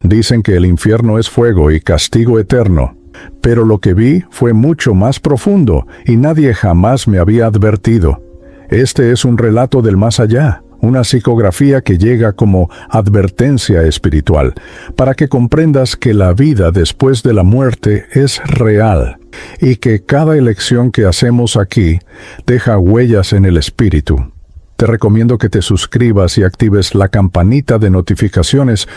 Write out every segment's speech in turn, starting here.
Dicen que el infierno es fuego y castigo eterno, pero lo que vi fue mucho más profundo y nadie jamás me había advertido. Este es un relato del más allá, una psicografía que llega como advertencia espiritual, para que comprendas que la vida después de la muerte es real y que cada elección que hacemos aquí deja huellas en el espíritu. Te recomiendo que te suscribas y actives la campanita de notificaciones,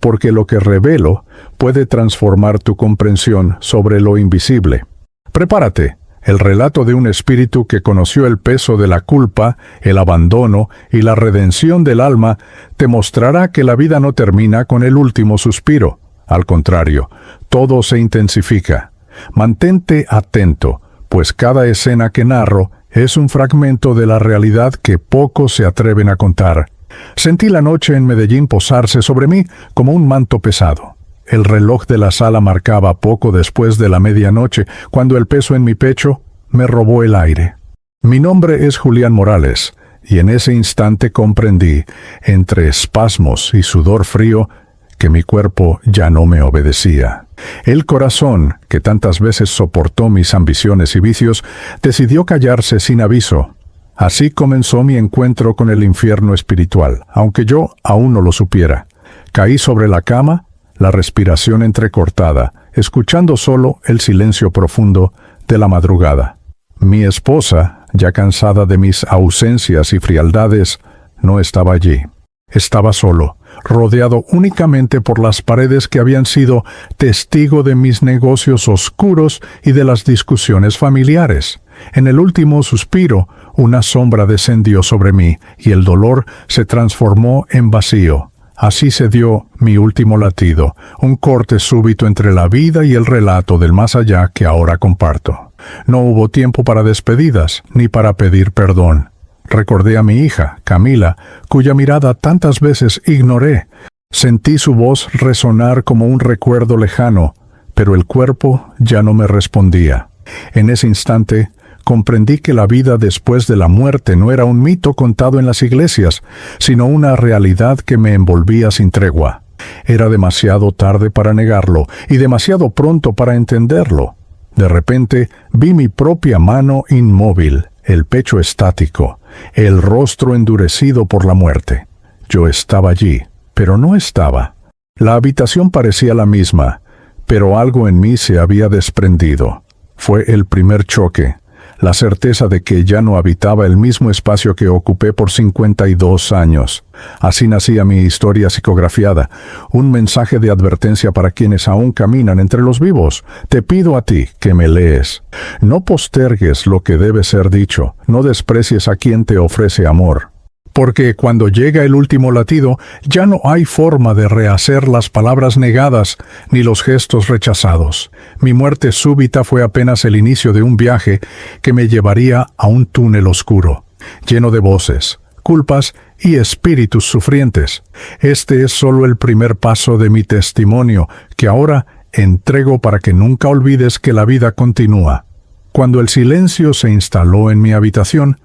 porque lo que revelo puede transformar tu comprensión sobre lo invisible. Prepárate. El relato de un espíritu que conoció el peso de la culpa, el abandono y la redención del alma te mostrará que la vida no termina con el último suspiro. Al contrario, todo se intensifica. Mantente atento, pues cada escena que narro es un fragmento de la realidad que pocos se atreven a contar. Sentí la noche en Medellín posarse sobre mí como un manto pesado. El reloj de la sala marcaba poco después de la medianoche, cuando el peso en mi pecho me robó el aire. Mi nombre es Julián Morales, y en ese instante comprendí, entre espasmos y sudor frío, que mi cuerpo ya no me obedecía. El corazón, que tantas veces soportó mis ambiciones y vicios, decidió callarse sin aviso. Así comenzó mi encuentro con el infierno espiritual, aunque yo aún no lo supiera. Caí sobre la cama, la respiración entrecortada, escuchando solo el silencio profundo de la madrugada. Mi esposa, ya cansada de mis ausencias y frialdades, no estaba allí. Estaba solo, rodeado únicamente por las paredes que habían sido testigo de mis negocios oscuros y de las discusiones familiares. En el último suspiro, una sombra descendió sobre mí y el dolor se transformó en vacío. Así se dio mi último latido, un corte súbito entre la vida y el relato del más allá que ahora comparto. No hubo tiempo para despedidas, ni para pedir perdón. Recordé a mi hija, Camila, cuya mirada tantas veces ignoré. Sentí su voz resonar como un recuerdo lejano, pero el cuerpo ya no me respondía. En ese instante, comprendí que la vida después de la muerte no era un mito contado en las iglesias, sino una realidad que me envolvía sin tregua. Era demasiado tarde para negarlo y demasiado pronto para entenderlo. De repente vi mi propia mano inmóvil, el pecho estático, el rostro endurecido por la muerte. Yo estaba allí, pero no estaba. La habitación parecía la misma, pero algo en mí se había desprendido. Fue el primer choque. La certeza de que ya no habitaba el mismo espacio que ocupé por 52 años. Así nacía mi historia psicografiada, un mensaje de advertencia para quienes aún caminan entre los vivos. Te pido a ti que me lees. No postergues lo que debe ser dicho, no desprecies a quien te ofrece amor. Porque cuando llega el último latido, ya no hay forma de rehacer las palabras negadas ni los gestos rechazados. Mi muerte súbita fue apenas el inicio de un viaje que me llevaría a un túnel oscuro, lleno de voces, culpas y espíritus sufrientes. Este es solo el primer paso de mi testimonio, que ahora entrego para que nunca olvides que la vida continúa. Cuando el silencio se instaló en mi habitación,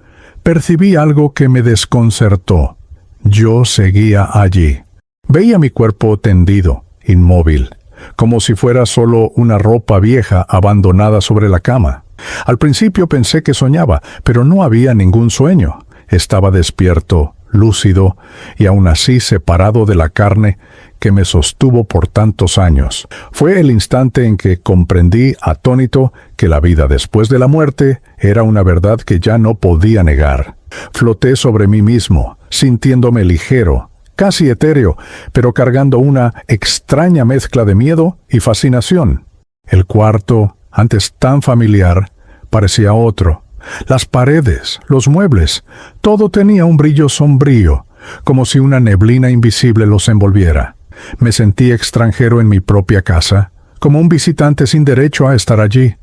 percibí algo que me desconcertó. Yo seguía allí. Veía mi cuerpo tendido, inmóvil, como si fuera solo una ropa vieja abandonada sobre la cama. Al principio pensé que soñaba, pero no había ningún sueño. Estaba despierto, lúcido, y aún así separado de la carne que me sostuvo por tantos años. Fue el instante en que comprendí, atónito, que la vida después de la muerte era una verdad que ya no podía negar. Floté sobre mí mismo, sintiéndome ligero, casi etéreo, pero cargando una extraña mezcla de miedo y fascinación. El cuarto, antes tan familiar, parecía otro. Las paredes, los muebles, todo tenía un brillo sombrío, como si una neblina invisible los envolviera. Me sentí extranjero en mi propia casa, como un visitante sin derecho a estar allí.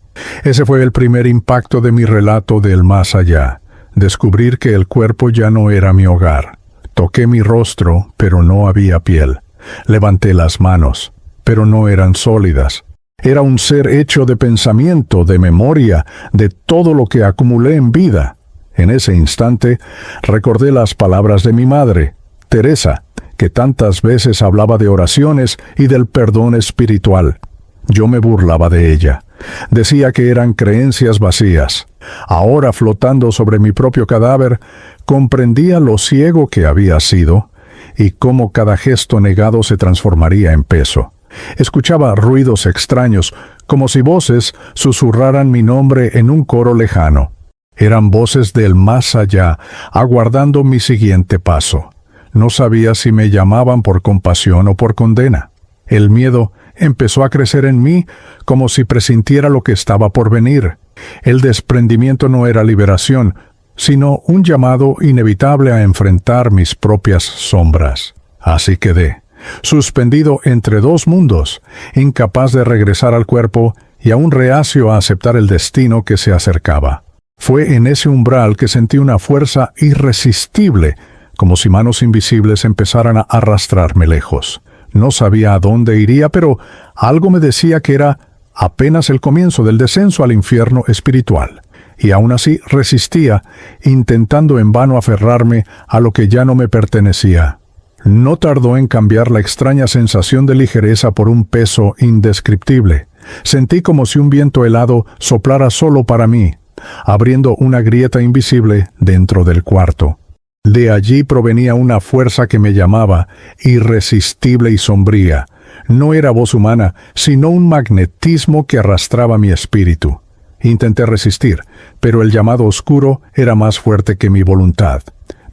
Ese fue el primer impacto de mi relato del más allá, descubrir que el cuerpo ya no era mi hogar. Toqué mi rostro, pero no había piel. Levanté las manos, pero no eran sólidas. Era un ser hecho de pensamiento, de memoria, de todo lo que acumulé en vida. En ese instante, recordé las palabras de mi madre, Teresa, que tantas veces hablaba de oraciones y del perdón espiritual. Yo me burlaba de ella. Decía que eran creencias vacías. Ahora, flotando sobre mi propio cadáver, comprendía lo ciego que había sido y cómo cada gesto negado se transformaría en peso. Escuchaba ruidos extraños, como si voces susurraran mi nombre en un coro lejano. Eran voces del más allá, aguardando mi siguiente paso. No sabía si me llamaban por compasión o por condena. El miedo empezó a crecer en mí como si presintiera lo que estaba por venir. El desprendimiento no era liberación, sino un llamado inevitable a enfrentar mis propias sombras. Así quedé, suspendido entre dos mundos, incapaz de regresar al cuerpo y aún reacio a aceptar el destino que se acercaba. Fue en ese umbral que sentí una fuerza irresistible, como si manos invisibles empezaran a arrastrarme lejos. No sabía a dónde iría, pero algo me decía que era apenas el comienzo del descenso al infierno espiritual. Y aún así resistía, intentando en vano aferrarme a lo que ya no me pertenecía. No tardó en cambiar la extraña sensación de ligereza por un peso indescriptible. Sentí como si un viento helado soplara solo para mí, abriendo una grieta invisible dentro del cuarto. De allí provenía una fuerza que me llamaba, irresistible y sombría. No era voz humana, sino un magnetismo que arrastraba mi espíritu. Intenté resistir, pero el llamado oscuro era más fuerte que mi voluntad.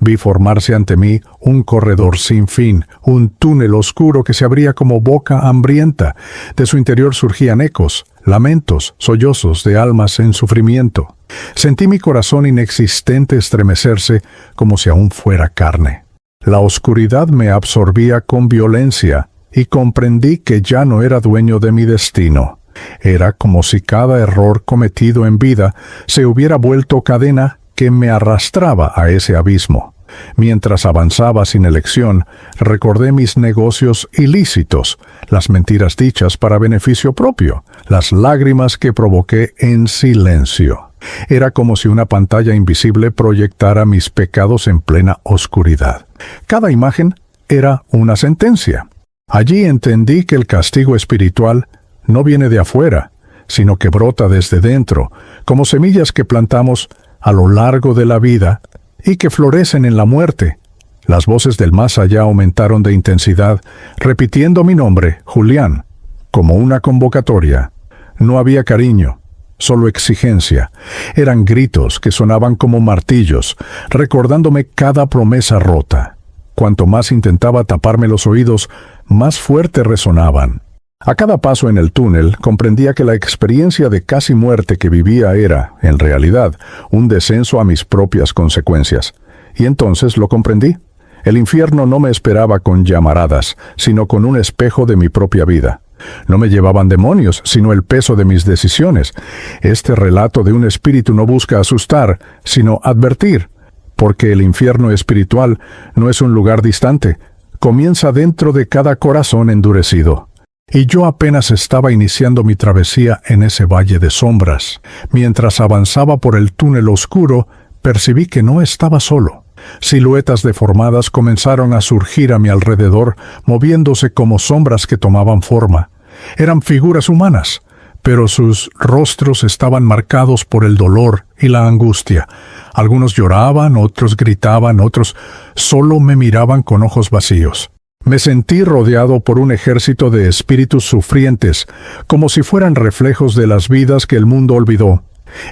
Vi formarse ante mí un corredor sin fin, un túnel oscuro que se abría como boca hambrienta. De su interior surgían ecos, lamentos, sollozos de almas en sufrimiento. Sentí mi corazón inexistente estremecerse como si aún fuera carne. La oscuridad me absorbía con violencia y comprendí que ya no era dueño de mi destino. Era como si cada error cometido en vida se hubiera vuelto cadena que me arrastraba a ese abismo. Mientras avanzaba sin elección, recordé mis negocios ilícitos, las mentiras dichas para beneficio propio, las lágrimas que provoqué en silencio. Era como si una pantalla invisible proyectara mis pecados en plena oscuridad. Cada imagen era una sentencia. Allí entendí que el castigo espiritual no viene de afuera, sino que brota desde dentro, como semillas que plantamos a lo largo de la vida y que florecen en la muerte. Las voces del más allá aumentaron de intensidad, repitiendo mi nombre, Julián, como una convocatoria. No había cariño, solo exigencia. Eran gritos que sonaban como martillos, recordándome cada promesa rota. Cuanto más intentaba taparme los oídos, más fuerte resonaban. A cada paso en el túnel comprendía que la experiencia de casi muerte que vivía era, en realidad, un descenso a mis propias consecuencias. Y entonces lo comprendí. El infierno no me esperaba con llamaradas, sino con un espejo de mi propia vida. No me llevaban demonios, sino el peso de mis decisiones. Este relato de un espíritu no busca asustar, sino advertir, porque el infierno espiritual no es un lugar distante, comienza dentro de cada corazón endurecido. Y yo apenas estaba iniciando mi travesía en ese valle de sombras. Mientras avanzaba por el túnel oscuro, percibí que no estaba solo. Siluetas deformadas comenzaron a surgir a mi alrededor, moviéndose como sombras que tomaban forma. Eran figuras humanas, pero sus rostros estaban marcados por el dolor y la angustia. Algunos lloraban, otros gritaban, otros solo me miraban con ojos vacíos. Me sentí rodeado por un ejército de espíritus sufrientes, como si fueran reflejos de las vidas que el mundo olvidó.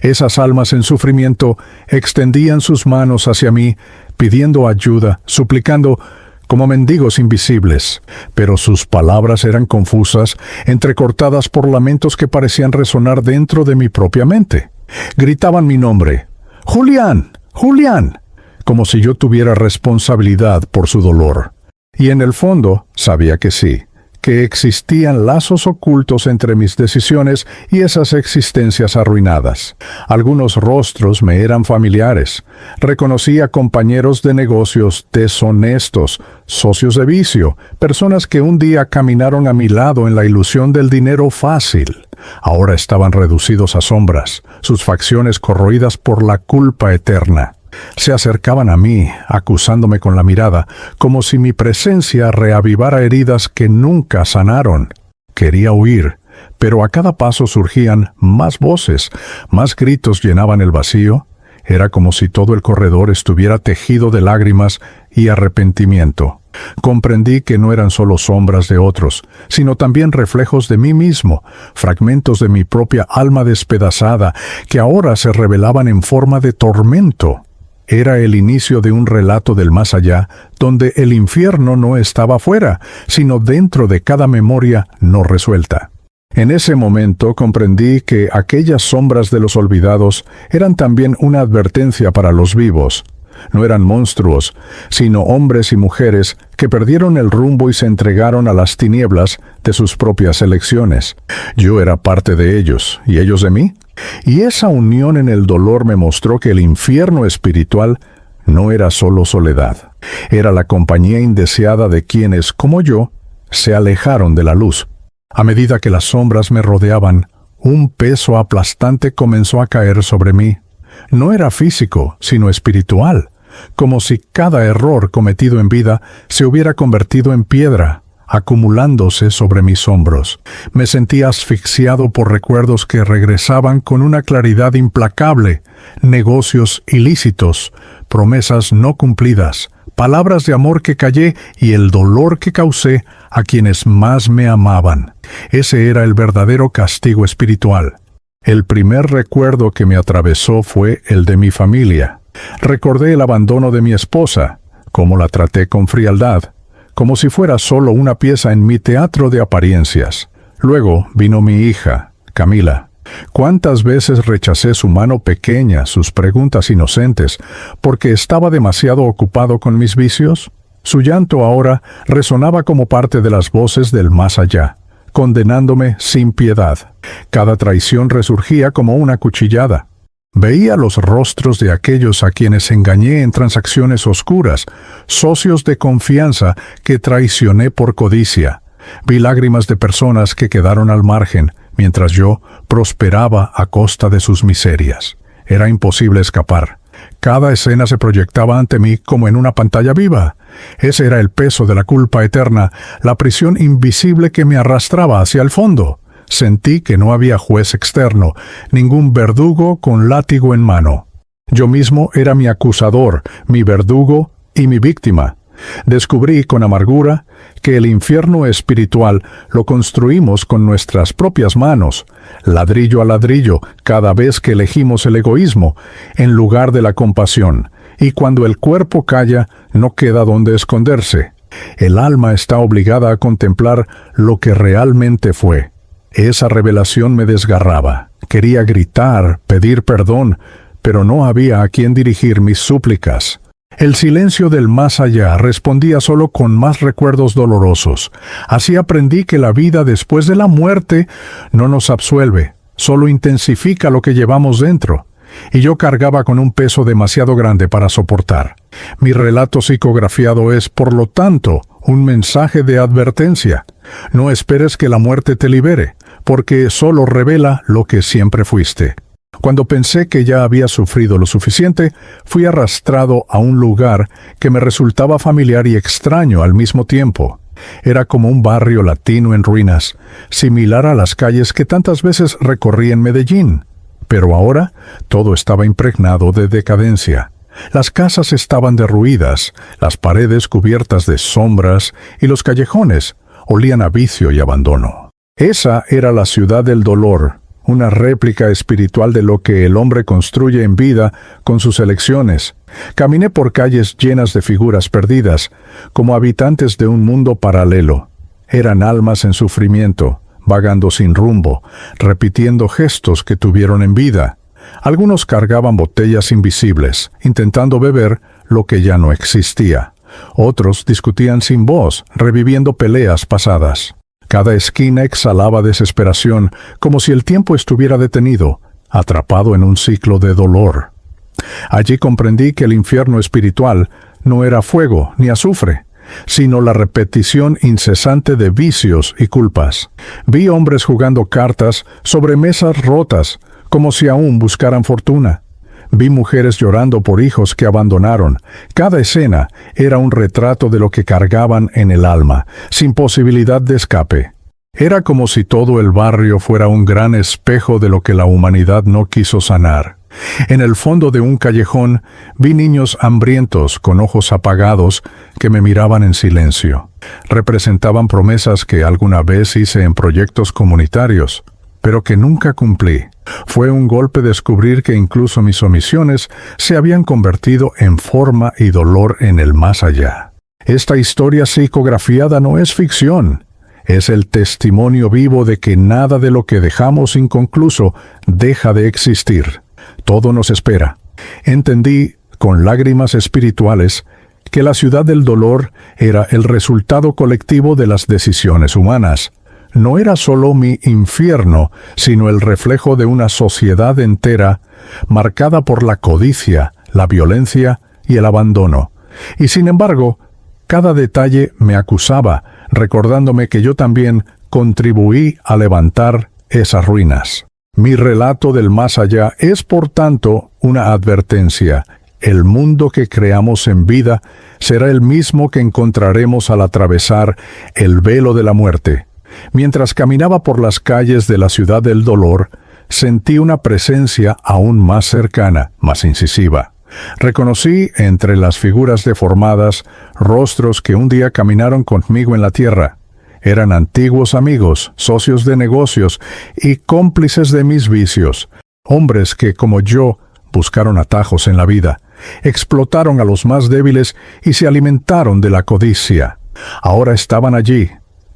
Esas almas en sufrimiento extendían sus manos hacia mí, pidiendo ayuda, suplicando, como mendigos invisibles. Pero sus palabras eran confusas, entrecortadas por lamentos que parecían resonar dentro de mi propia mente. Gritaban mi nombre, ¡Julián! ¡Julián!, como si yo tuviera responsabilidad por su dolor. Y en el fondo sabía que sí, que existían lazos ocultos entre mis decisiones y esas existencias arruinadas. Algunos rostros me eran familiares. Reconocía compañeros de negocios deshonestos, socios de vicio, personas que un día caminaron a mi lado en la ilusión del dinero fácil. Ahora estaban reducidos a sombras, sus facciones corroídas por la culpa eterna. Se acercaban a mí, acusándome con la mirada, como si mi presencia reavivara heridas que nunca sanaron. Quería huir, pero a cada paso surgían más voces, más gritos llenaban el vacío. Era como si todo el corredor estuviera tejido de lágrimas y arrepentimiento. Comprendí que no eran solo sombras de otros, sino también reflejos de mí mismo, fragmentos de mi propia alma despedazada, que ahora se revelaban en forma de tormento. Era el inicio de un relato del más allá, donde el infierno no estaba fuera, sino dentro de cada memoria no resuelta. En ese momento comprendí que aquellas sombras de los olvidados eran también una advertencia para los vivos. No eran monstruos, sino hombres y mujeres que perdieron el rumbo y se entregaron a las tinieblas de sus propias elecciones. Yo era parte de ellos, y ellos de mí. Y esa unión en el dolor me mostró que el infierno espiritual no era solo soledad. Era la compañía indeseada de quienes, como yo, se alejaron de la luz. A medida que las sombras me rodeaban, un peso aplastante comenzó a caer sobre mí. No era físico, sino espiritual, como si cada error cometido en vida se hubiera convertido en piedra, acumulándose sobre mis hombros. Me sentía asfixiado por recuerdos que regresaban con una claridad implacable, negocios ilícitos, promesas no cumplidas, palabras de amor que callé y el dolor que causé a quienes más me amaban. Ese era el verdadero castigo espiritual. El primer recuerdo que me atravesó fue el de mi familia. Recordé el abandono de mi esposa, cómo la traté con frialdad, como si fuera solo una pieza en mi teatro de apariencias. Luego vino mi hija, Camila. ¿Cuántas veces rechacé su mano pequeña, sus preguntas inocentes, porque estaba demasiado ocupado con mis vicios? Su llanto ahora resonaba como parte de las voces del más allá, condenándome sin piedad. Cada traición resurgía como una cuchillada. Veía los rostros de aquellos a quienes engañé en transacciones oscuras, socios de confianza que traicioné por codicia. Vi lágrimas de personas que quedaron al margen, mientras yo prosperaba a costa de sus miserias. Era imposible escapar. Cada escena se proyectaba ante mí como en una pantalla viva. Ese era el peso de la culpa eterna, la prisión invisible que me arrastraba hacia el fondo. Sentí que no había juez externo, ningún verdugo con látigo en mano. Yo mismo era mi acusador, mi verdugo y mi víctima. Descubrí con amargura que el infierno espiritual lo construimos con nuestras propias manos, ladrillo a ladrillo, cada vez que elegimos el egoísmo, en lugar de la compasión. Y cuando el cuerpo calla, no queda donde esconderse. El alma está obligada a contemplar lo que realmente fue. Esa revelación me desgarraba. Quería gritar, pedir perdón, pero no había a quien dirigir mis súplicas. El silencio del más allá respondía solo con más recuerdos dolorosos. Así aprendí que la vida después de la muerte no nos absuelve, solo intensifica lo que llevamos dentro. Y yo cargaba con un peso demasiado grande para soportar. Mi relato psicografiado es, por lo tanto, un mensaje de advertencia. No esperes que la muerte te libere, porque solo revela lo que siempre fuiste. Cuando pensé que ya había sufrido lo suficiente, fui arrastrado a un lugar que me resultaba familiar y extraño al mismo tiempo. Era como un barrio latino en ruinas, similar a las calles que tantas veces recorrí en Medellín. Pero ahora todo estaba impregnado de decadencia. Las casas estaban derruidas, las paredes cubiertas de sombras y los callejones olían a vicio y abandono. Esa era la ciudad del dolor, una réplica espiritual de lo que el hombre construye en vida con sus elecciones. Caminé por calles llenas de figuras perdidas, como habitantes de un mundo paralelo. Eran almas en sufrimiento, vagando sin rumbo, repitiendo gestos que tuvieron en vida. Algunos cargaban botellas invisibles, intentando beber lo que ya no existía. Otros discutían sin voz, reviviendo peleas pasadas. Cada esquina exhalaba desesperación, como si el tiempo estuviera detenido, atrapado en un ciclo de dolor. Allí comprendí que el infierno espiritual no era fuego ni azufre, sino la repetición incesante de vicios y culpas. Vi hombres jugando cartas sobre mesas rotas, como si aún buscaran fortuna. Vi mujeres llorando por hijos que abandonaron. Cada escena era un retrato de lo que cargaban en el alma, sin posibilidad de escape. Era como si todo el barrio fuera un gran espejo de lo que la humanidad no quiso sanar. En el fondo de un callejón vi niños hambrientos con ojos apagados que me miraban en silencio. Representaban promesas que alguna vez hice en proyectos comunitarios, pero que nunca cumplí. Fue un golpe descubrir que incluso mis omisiones se habían convertido en forma y dolor en el más allá. Esta historia psicografiada no es ficción. Es el testimonio vivo de que nada de lo que dejamos inconcluso deja de existir. Todo nos espera. Entendí, con lágrimas espirituales, que la ciudad del dolor era el resultado colectivo de las decisiones humanas. No era solo mi infierno, sino el reflejo de una sociedad entera marcada por la codicia, la violencia y el abandono. Y sin embargo, cada detalle me acusaba, recordándome que yo también contribuí a levantar esas ruinas. Mi relato del más allá es, por tanto, una advertencia. El mundo que creamos en vida será el mismo que encontraremos al atravesar el velo de la muerte. Mientras caminaba por las calles de la ciudad del dolor, sentí una presencia aún más cercana, más incisiva. Reconocí entre las figuras deformadas rostros que un día caminaron conmigo en la tierra. Eran antiguos amigos, socios de negocios y cómplices de mis vicios. Hombres que, como yo, buscaron atajos en la vida, explotaron a los más débiles y se alimentaron de la codicia. Ahora estaban allí,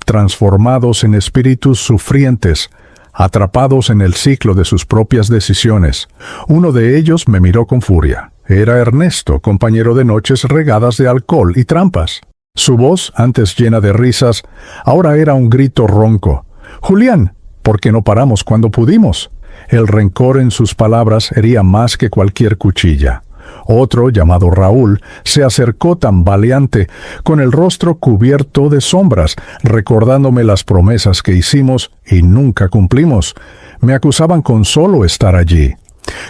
transformados en espíritus sufrientes, atrapados en el ciclo de sus propias decisiones. Uno de ellos me miró con furia. Era Ernesto, compañero de noches regadas de alcohol y trampas. Su voz, antes llena de risas, ahora era un grito ronco. «Julián, ¿por qué no paramos cuando pudimos?» El rencor en sus palabras hería más que cualquier cuchilla. Otro, llamado Raúl, se acercó tambaleante, con el rostro cubierto de sombras, recordándome las promesas que hicimos y nunca cumplimos. Me acusaban con solo estar allí.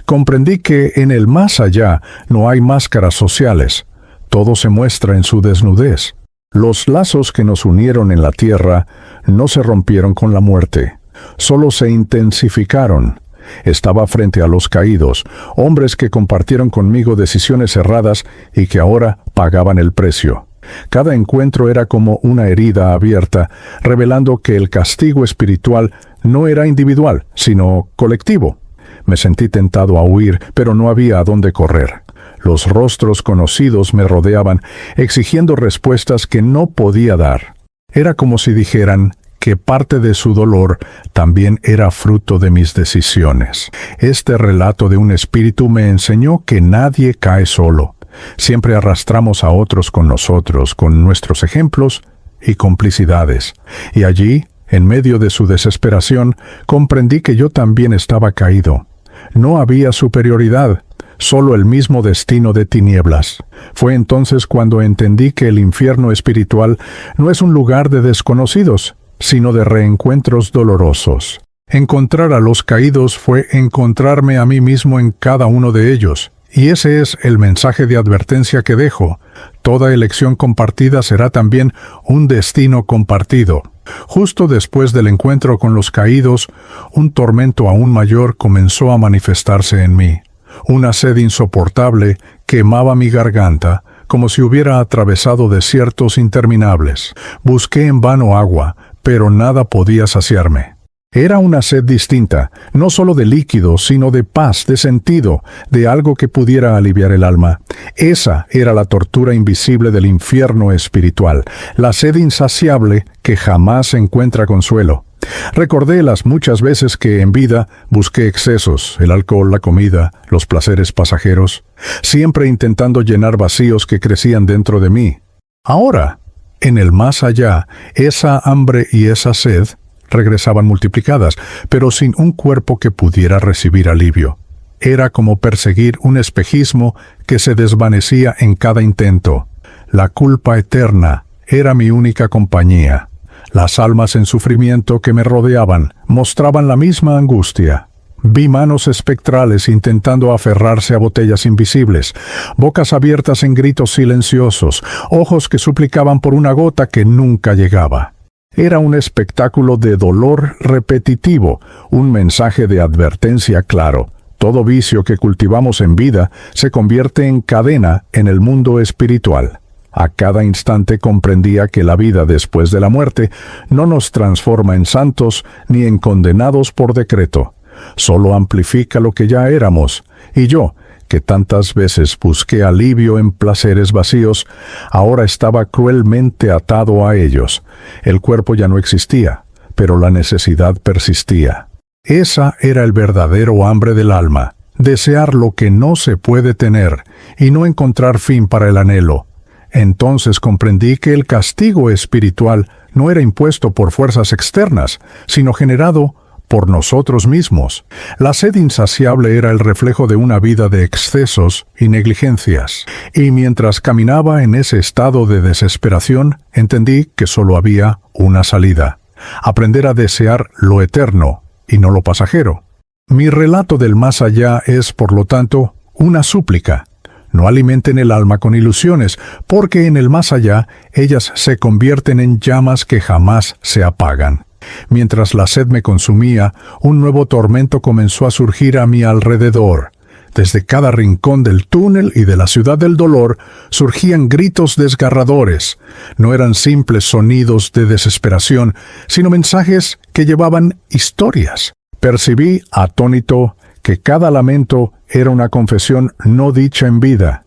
Comprendí que en el más allá no hay máscaras sociales. Todo se muestra en su desnudez. Los lazos que nos unieron en la tierra no se rompieron con la muerte, solo se intensificaron. Estaba frente a los caídos, hombres que compartieron conmigo decisiones erradas y que ahora pagaban el precio. Cada encuentro era como una herida abierta, revelando que el castigo espiritual no era individual, sino colectivo. Me sentí tentado a huir, pero no había a dónde correr. Los rostros conocidos me rodeaban, exigiendo respuestas que no podía dar. Era como si dijeran que parte de su dolor también era fruto de mis decisiones. Este relato de un espíritu me enseñó que nadie cae solo. Siempre arrastramos a otros con nosotros, con nuestros ejemplos y complicidades. Y allí, en medio de su desesperación, comprendí que yo también estaba caído. No había superioridad, solo el mismo destino de tinieblas. Fue entonces cuando entendí que el infierno espiritual no es un lugar de desconocidos, sino de reencuentros dolorosos. Encontrar a los caídos fue encontrarme a mí mismo en cada uno de ellos. Y ese es el mensaje de advertencia que dejo. Toda elección compartida será también un destino compartido. Justo después del encuentro con los caídos, un tormento aún mayor comenzó a manifestarse en mí. Una sed insoportable quemaba mi garganta, como si hubiera atravesado desiertos interminables. Busqué en vano agua, pero nada podía saciarme. Era una sed distinta, no solo de líquido, sino de paz, de sentido, de algo que pudiera aliviar el alma. Esa era la tortura invisible del infierno espiritual, la sed insaciable que jamás encuentra consuelo. Recordé las muchas veces que en vida busqué excesos, el alcohol, la comida, los placeres pasajeros, siempre intentando llenar vacíos que crecían dentro de mí. Ahora, en el más allá, esa hambre y esa sed regresaban multiplicadas, pero sin un cuerpo que pudiera recibir alivio. Era como perseguir un espejismo que se desvanecía en cada intento. La culpa eterna era mi única compañía. Las almas en sufrimiento que me rodeaban mostraban la misma angustia. Vi manos espectrales intentando aferrarse a botellas invisibles, bocas abiertas en gritos silenciosos, ojos que suplicaban por una gota que nunca llegaba. Era un espectáculo de dolor repetitivo, un mensaje de advertencia claro. Todo vicio que cultivamos en vida se convierte en cadena en el mundo espiritual. A cada instante comprendía que la vida después de la muerte no nos transforma en santos ni en condenados por decreto. Solo amplifica lo que ya éramos, y yo, que tantas veces busqué alivio en placeres vacíos, ahora estaba cruelmente atado a ellos. El cuerpo ya no existía, pero la necesidad persistía. Esa era el verdadero hambre del alma, desear lo que no se puede tener y no encontrar fin para el anhelo. Entonces comprendí que el castigo espiritual no era impuesto por fuerzas externas, sino generado por nosotros mismos. La sed insaciable era el reflejo de una vida de excesos y negligencias. Y mientras caminaba en ese estado de desesperación, entendí que solo había una salida: aprender a desear lo eterno y no lo pasajero. Mi relato del más allá es, por lo tanto, una súplica. No alimenten el alma con ilusiones, porque en el más allá ellas se convierten en llamas que jamás se apagan. Mientras la sed me consumía, un nuevo tormento comenzó a surgir a mi alrededor. Desde cada rincón del túnel y de la ciudad del dolor surgían gritos desgarradores. No eran simples sonidos de desesperación, sino mensajes que llevaban historias. Percibí, atónito, que cada lamento era una confesión no dicha en vida.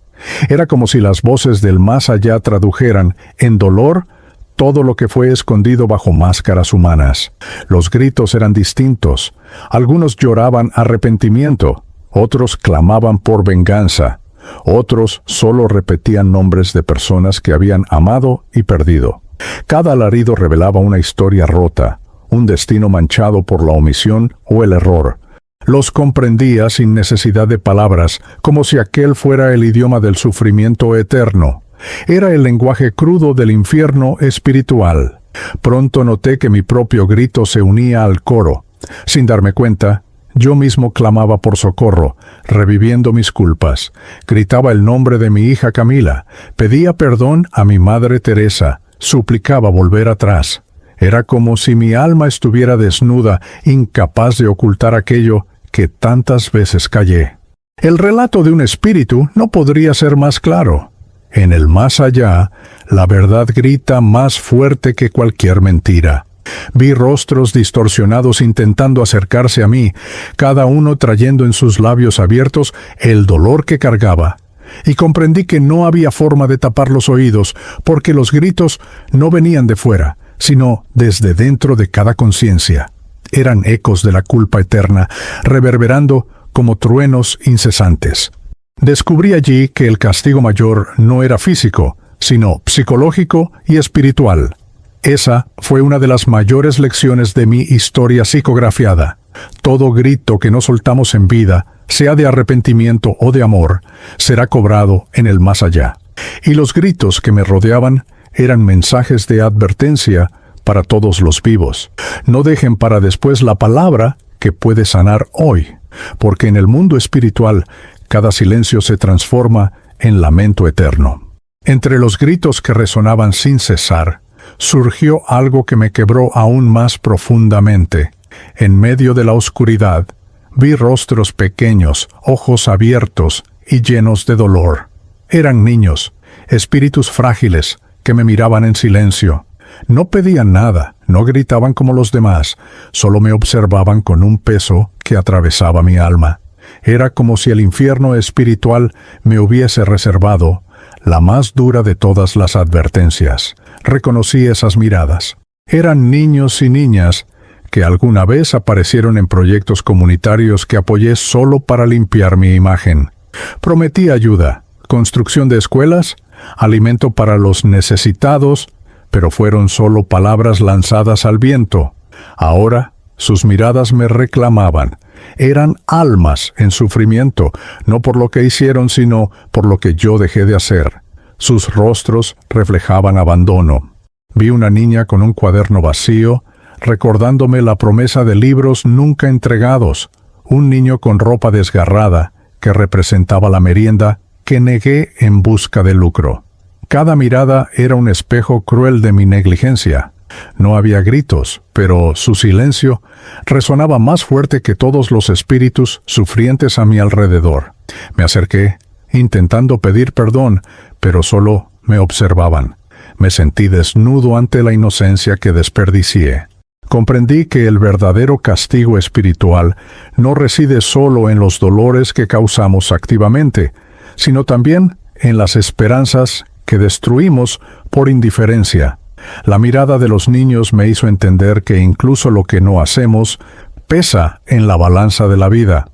Era como si las voces del más allá tradujeran, en dolor, todo lo que fue escondido bajo máscaras humanas. Los gritos eran distintos. Algunos lloraban arrepentimiento, otros clamaban por venganza, otros solo repetían nombres de personas que habían amado y perdido. Cada alarido revelaba una historia rota, un destino manchado por la omisión o el error. Los comprendía sin necesidad de palabras, como si aquel fuera el idioma del sufrimiento eterno. Era el lenguaje crudo del infierno espiritual. Pronto noté que mi propio grito se unía al coro. Sin darme cuenta, yo mismo clamaba por socorro, reviviendo mis culpas. Gritaba el nombre de mi hija Camila, pedía perdón a mi madre Teresa, suplicaba volver atrás. Era como si mi alma estuviera desnuda, incapaz de ocultar aquello que tantas veces callé. El relato de un espíritu no podría ser más claro. En el más allá, la verdad grita más fuerte que cualquier mentira. Vi rostros distorsionados intentando acercarse a mí, cada uno trayendo en sus labios abiertos el dolor que cargaba. Y comprendí que no había forma de tapar los oídos, porque los gritos no venían de fuera, sino desde dentro de cada conciencia. Eran ecos de la culpa eterna, reverberando como truenos incesantes. Descubrí allí que el castigo mayor no era físico, sino psicológico y espiritual. Esa fue una de las mayores lecciones de mi historia psicografiada. Todo grito que no soltamos en vida, sea de arrepentimiento o de amor, será cobrado en el más allá. Y los gritos que me rodeaban eran mensajes de advertencia para todos los vivos. No dejen para después la palabra que puede sanar hoy, porque en el mundo espiritual cada silencio se transforma en lamento eterno. Entre los gritos que resonaban sin cesar, surgió algo que me quebró aún más profundamente. En medio de la oscuridad, vi rostros pequeños, ojos abiertos y llenos de dolor. Eran niños, espíritus frágiles, que me miraban en silencio. No pedían nada, no gritaban como los demás, solo me observaban con un peso que atravesaba mi alma. Era como si el infierno espiritual me hubiese reservado la más dura de todas las advertencias. Reconocí esas miradas. Eran niños y niñas que alguna vez aparecieron en proyectos comunitarios que apoyé solo para limpiar mi imagen. Prometí ayuda, construcción de escuelas, alimento para los necesitados, pero fueron solo palabras lanzadas al viento. Ahora, sus miradas me reclamaban. Eran almas en sufrimiento, no por lo que hicieron, sino por lo que yo dejé de hacer. Sus rostros reflejaban abandono. Vi una niña con un cuaderno vacío, recordándome la promesa de libros nunca entregados, un niño con ropa desgarrada que representaba la merienda que negué en busca de lucro. Cada mirada era un espejo cruel de mi negligencia. No había gritos, pero su silencio resonaba más fuerte que todos los espíritus sufrientes a mi alrededor. Me acerqué, intentando pedir perdón, pero solo me observaban. Me sentí desnudo ante la inocencia que desperdicié. Comprendí que el verdadero castigo espiritual no reside solo en los dolores que causamos activamente, sino también en las esperanzas que destruimos por indiferencia. La mirada de los niños me hizo entender que incluso lo que no hacemos pesa en la balanza de la vida.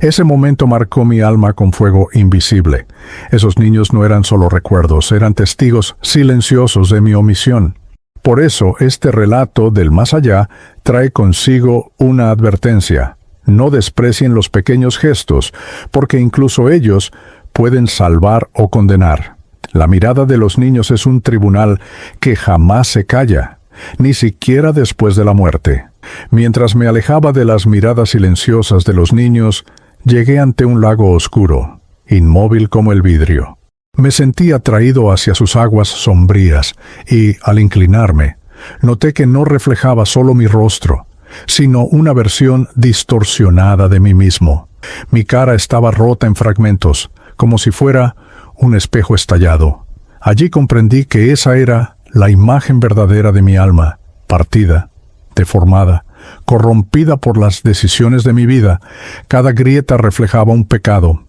Ese momento marcó mi alma con fuego invisible. Esos niños no eran solo recuerdos, eran testigos silenciosos de mi omisión. Por eso, este relato del más allá trae consigo una advertencia. No desprecien los pequeños gestos, porque incluso ellos pueden salvar o condenar. La mirada de los niños es un tribunal que jamás se calla, ni siquiera después de la muerte. Mientras me alejaba de las miradas silenciosas de los niños, llegué ante un lago oscuro, inmóvil como el vidrio. Me sentí atraído hacia sus aguas sombrías y, al inclinarme, noté que no reflejaba solo mi rostro, sino una versión distorsionada de mí mismo. Mi cara estaba rota en fragmentos, como si fuera un espejo estallado. Allí comprendí que esa era la imagen verdadera de mi alma, partida, deformada, corrompida por las decisiones de mi vida. Cada grieta reflejaba un pecado.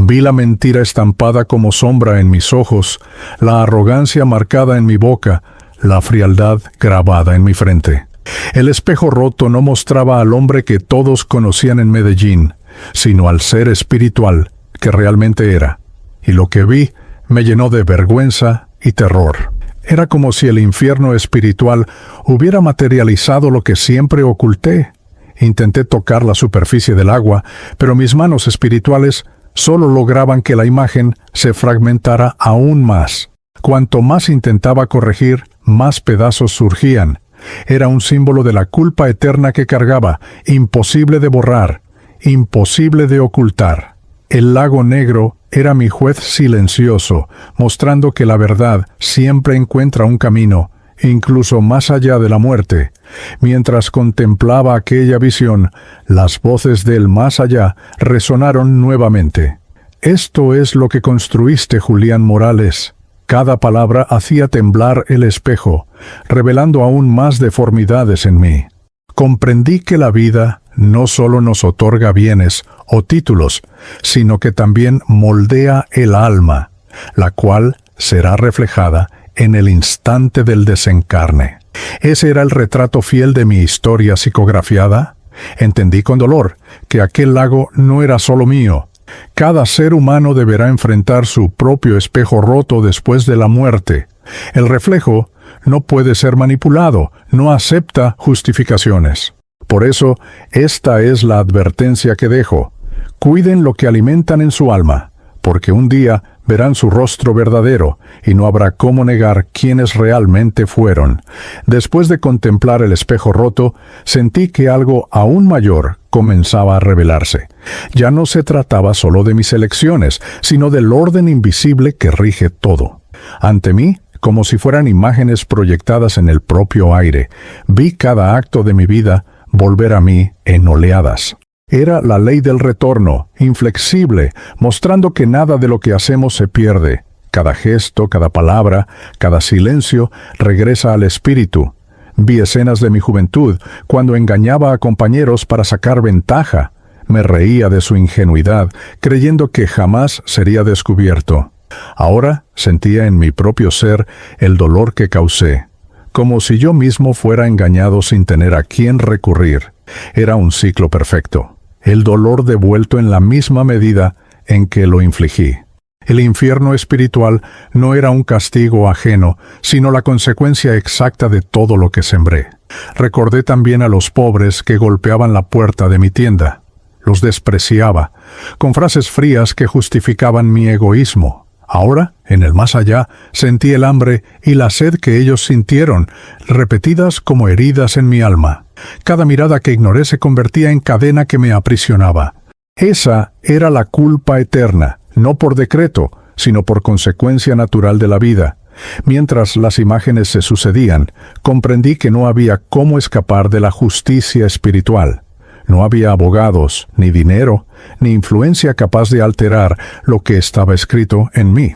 Vi la mentira estampada como sombra en mis ojos, la arrogancia marcada en mi boca, la frialdad grabada en mi frente. El espejo roto no mostraba al hombre que todos conocían en Medellín, sino al ser espiritual que realmente era. Y lo que vi me llenó de vergüenza y terror. Era como si el infierno espiritual hubiera materializado lo que siempre oculté. Intenté tocar la superficie del agua, pero mis manos espirituales solo lograban que la imagen se fragmentara aún más. Cuanto más intentaba corregir, más pedazos surgían. Era un símbolo de la culpa eterna que cargaba, imposible de borrar, imposible de ocultar. El lago negro era mi juez silencioso, mostrando que la verdad siempre encuentra un camino, incluso más allá de la muerte. Mientras contemplaba aquella visión, las voces del más allá resonaron nuevamente. Esto es lo que construiste, Julián Morales. Cada palabra hacía temblar el espejo, revelando aún más deformidades en mí. Comprendí que la vida no solo nos otorga bienes o títulos, sino que también moldea el alma, la cual será reflejada en el instante del desencarne. ¿Ese era el retrato fiel de mi historia psicografiada? Entendí con dolor que aquel lago no era solo mío. Cada ser humano deberá enfrentar su propio espejo roto después de la muerte. El reflejo no puede ser manipulado, no acepta justificaciones. Por eso, esta es la advertencia que dejo. Cuiden lo que alimentan en su alma, porque un día verán su rostro verdadero y no habrá cómo negar quiénes realmente fueron. Después de contemplar el espejo roto, sentí que algo aún mayor comenzaba a revelarse. Ya no se trataba solo de mis elecciones, sino del orden invisible que rige todo. Ante mí, como si fueran imágenes proyectadas en el propio aire, vi cada acto de mi vida volver a mí en oleadas. Era la ley del retorno, inflexible, mostrando que nada de lo que hacemos se pierde. Cada gesto, cada palabra, cada silencio regresa al espíritu. Vi escenas de mi juventud, cuando engañaba a compañeros para sacar ventaja. Me reía de su ingenuidad, creyendo que jamás sería descubierto. Ahora sentía en mi propio ser el dolor que causé, como si yo mismo fuera engañado sin tener a quién recurrir. Era un ciclo perfecto, el dolor devuelto en la misma medida en que lo infligí. El infierno espiritual no era un castigo ajeno, sino la consecuencia exacta de todo lo que sembré. Recordé también a los pobres que golpeaban la puerta de mi tienda. Los despreciaba, con frases frías que justificaban mi egoísmo. Ahora, en el más allá, sentí el hambre y la sed que ellos sintieron, repetidas como heridas en mi alma. Cada mirada que ignoré se convertía en cadena que me aprisionaba. Esa era la culpa eterna, no por decreto, sino por consecuencia natural de la vida. Mientras las imágenes se sucedían, comprendí que no había cómo escapar de la justicia espiritual. No había abogados, ni dinero, ni influencia capaz de alterar lo que estaba escrito en mí.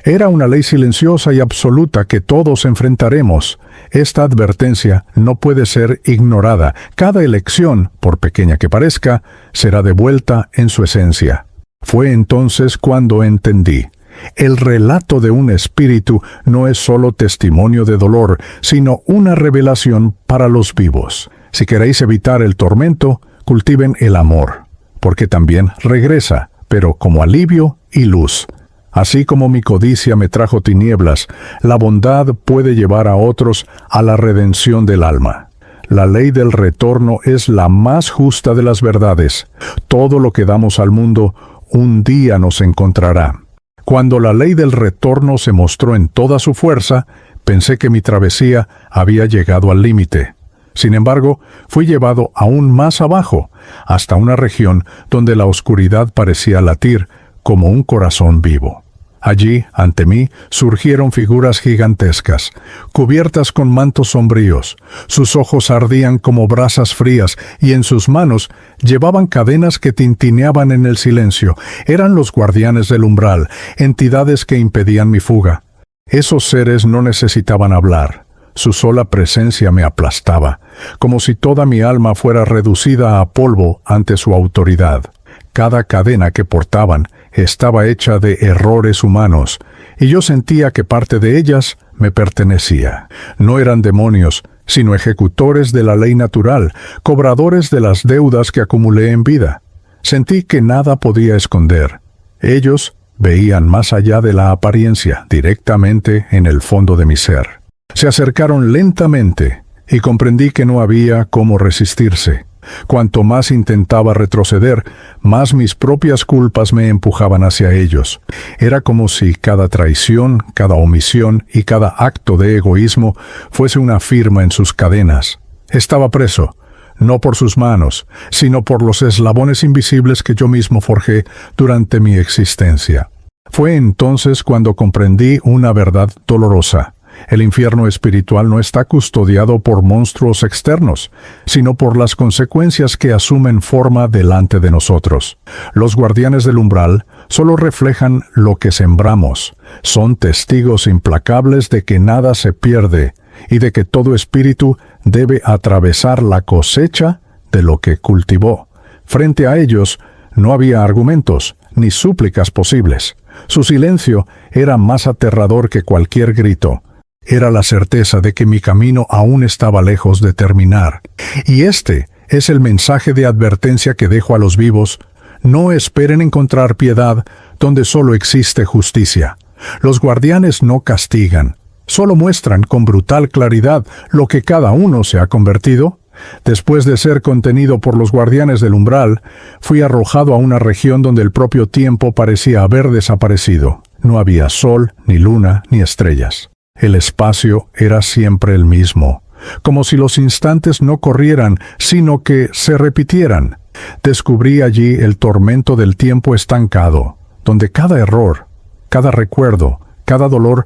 Era una ley silenciosa y absoluta que todos enfrentaremos. Esta advertencia no puede ser ignorada. Cada elección, por pequeña que parezca, será devuelta en su esencia. Fue entonces cuando entendí. El relato de un espíritu no es solo testimonio de dolor, sino una revelación para los vivos. Si queréis evitar el tormento, cultiven el amor, porque también regresa, pero como alivio y luz. Así como mi codicia me trajo tinieblas, la bondad puede llevar a otros a la redención del alma. La ley del retorno es la más justa de las verdades. Todo lo que damos al mundo, un día nos encontrará. Cuando la ley del retorno se mostró en toda su fuerza, pensé que mi travesía había llegado al límite. Sin embargo, fui llevado aún más abajo, hasta una región donde la oscuridad parecía latir como un corazón vivo. Allí, ante mí, surgieron figuras gigantescas, cubiertas con mantos sombríos. Sus ojos ardían como brasas frías y en sus manos llevaban cadenas que tintineaban en el silencio. Eran los guardianes del umbral, entidades que impedían mi fuga. Esos seres no necesitaban hablar. Su sola presencia me aplastaba, como si toda mi alma fuera reducida a polvo ante su autoridad. Cada cadena que portaban estaba hecha de errores humanos, y yo sentía que parte de ellas me pertenecía. No eran demonios, sino ejecutores de la ley natural, cobradores de las deudas que acumulé en vida. Sentí que nada podía esconder. Ellos veían más allá de la apariencia, directamente en el fondo de mi ser. Se acercaron lentamente, y comprendí que no había cómo resistirse. Cuanto más intentaba retroceder, más mis propias culpas me empujaban hacia ellos. Era como si cada traición, cada omisión y cada acto de egoísmo fuese una firma en sus cadenas. Estaba preso, no por sus manos, sino por los eslabones invisibles que yo mismo forjé durante mi existencia. Fue entonces cuando comprendí una verdad dolorosa. El infierno espiritual no está custodiado por monstruos externos, sino por las consecuencias que asumen forma delante de nosotros. Los guardianes del umbral solo reflejan lo que sembramos. Son testigos implacables de que nada se pierde y de que todo espíritu debe atravesar la cosecha de lo que cultivó. Frente a ellos no había argumentos ni súplicas posibles. Su silencio era más aterrador que cualquier grito. Era la certeza de que mi camino aún estaba lejos de terminar. Y este es el mensaje de advertencia que dejo a los vivos. No esperen encontrar piedad donde solo existe justicia. Los guardianes no castigan, solo muestran con brutal claridad lo que cada uno se ha convertido. Después de ser contenido por los guardianes del umbral, fui arrojado a una región donde el propio tiempo parecía haber desaparecido. No había sol, ni luna, ni estrellas. El espacio era siempre el mismo, como si los instantes no corrieran, sino que se repitieran. Descubrí allí el tormento del tiempo estancado, donde cada error, cada recuerdo, cada dolor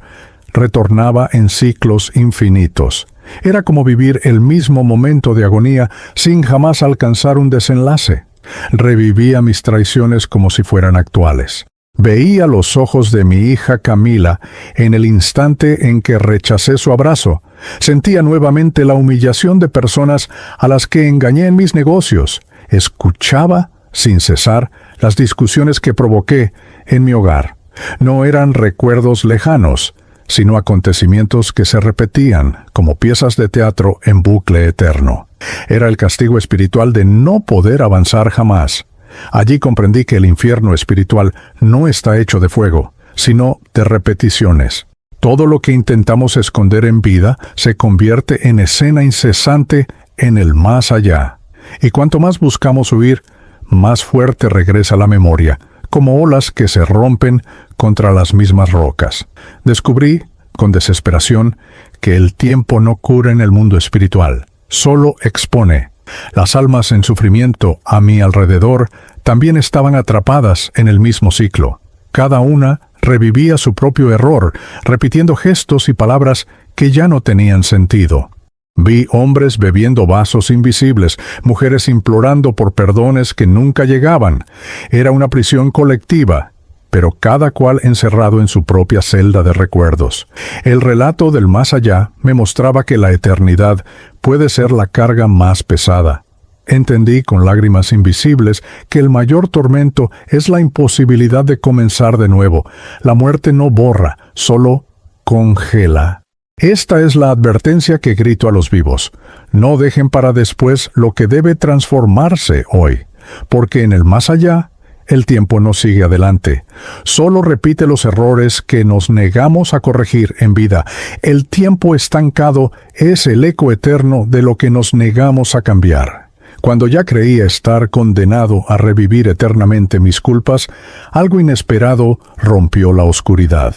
retornaba en ciclos infinitos. Era como vivir el mismo momento de agonía sin jamás alcanzar un desenlace. Revivía mis traiciones como si fueran actuales. Veía los ojos de mi hija Camila en el instante en que rechacé su abrazo. Sentía nuevamente la humillación de personas a las que engañé en mis negocios. Escuchaba, sin cesar, las discusiones que provoqué en mi hogar. No eran recuerdos lejanos, sino acontecimientos que se repetían como piezas de teatro en bucle eterno. Era el castigo espiritual de no poder avanzar jamás. Allí comprendí que el infierno espiritual no está hecho de fuego, sino de repeticiones. Todo lo que intentamos esconder en vida se convierte en escena incesante en el más allá. Y cuanto más buscamos huir, más fuerte regresa la memoria, como olas que se rompen contra las mismas rocas. Descubrí, con desesperación, que el tiempo no cura en el mundo espiritual, solo expone. Las almas en sufrimiento a mi alrededor también estaban atrapadas en el mismo ciclo. Cada una revivía su propio error, repitiendo gestos y palabras que ya no tenían sentido. Vi hombres bebiendo vasos invisibles, mujeres implorando por perdones que nunca llegaban. Era una prisión colectiva, pero cada cual encerrado en su propia celda de recuerdos. El relato del más allá me mostraba que la eternidad puede ser la carga más pesada. Entendí con lágrimas invisibles que el mayor tormento es la imposibilidad de comenzar de nuevo. La muerte no borra, solo congela. Esta es la advertencia que grito a los vivos. No dejen para después lo que debe transformarse hoy, porque en el más allá, el tiempo no sigue adelante. Solo repite los errores que nos negamos a corregir en vida. El tiempo estancado es el eco eterno de lo que nos negamos a cambiar. Cuando ya creía estar condenado a revivir eternamente mis culpas, algo inesperado rompió la oscuridad.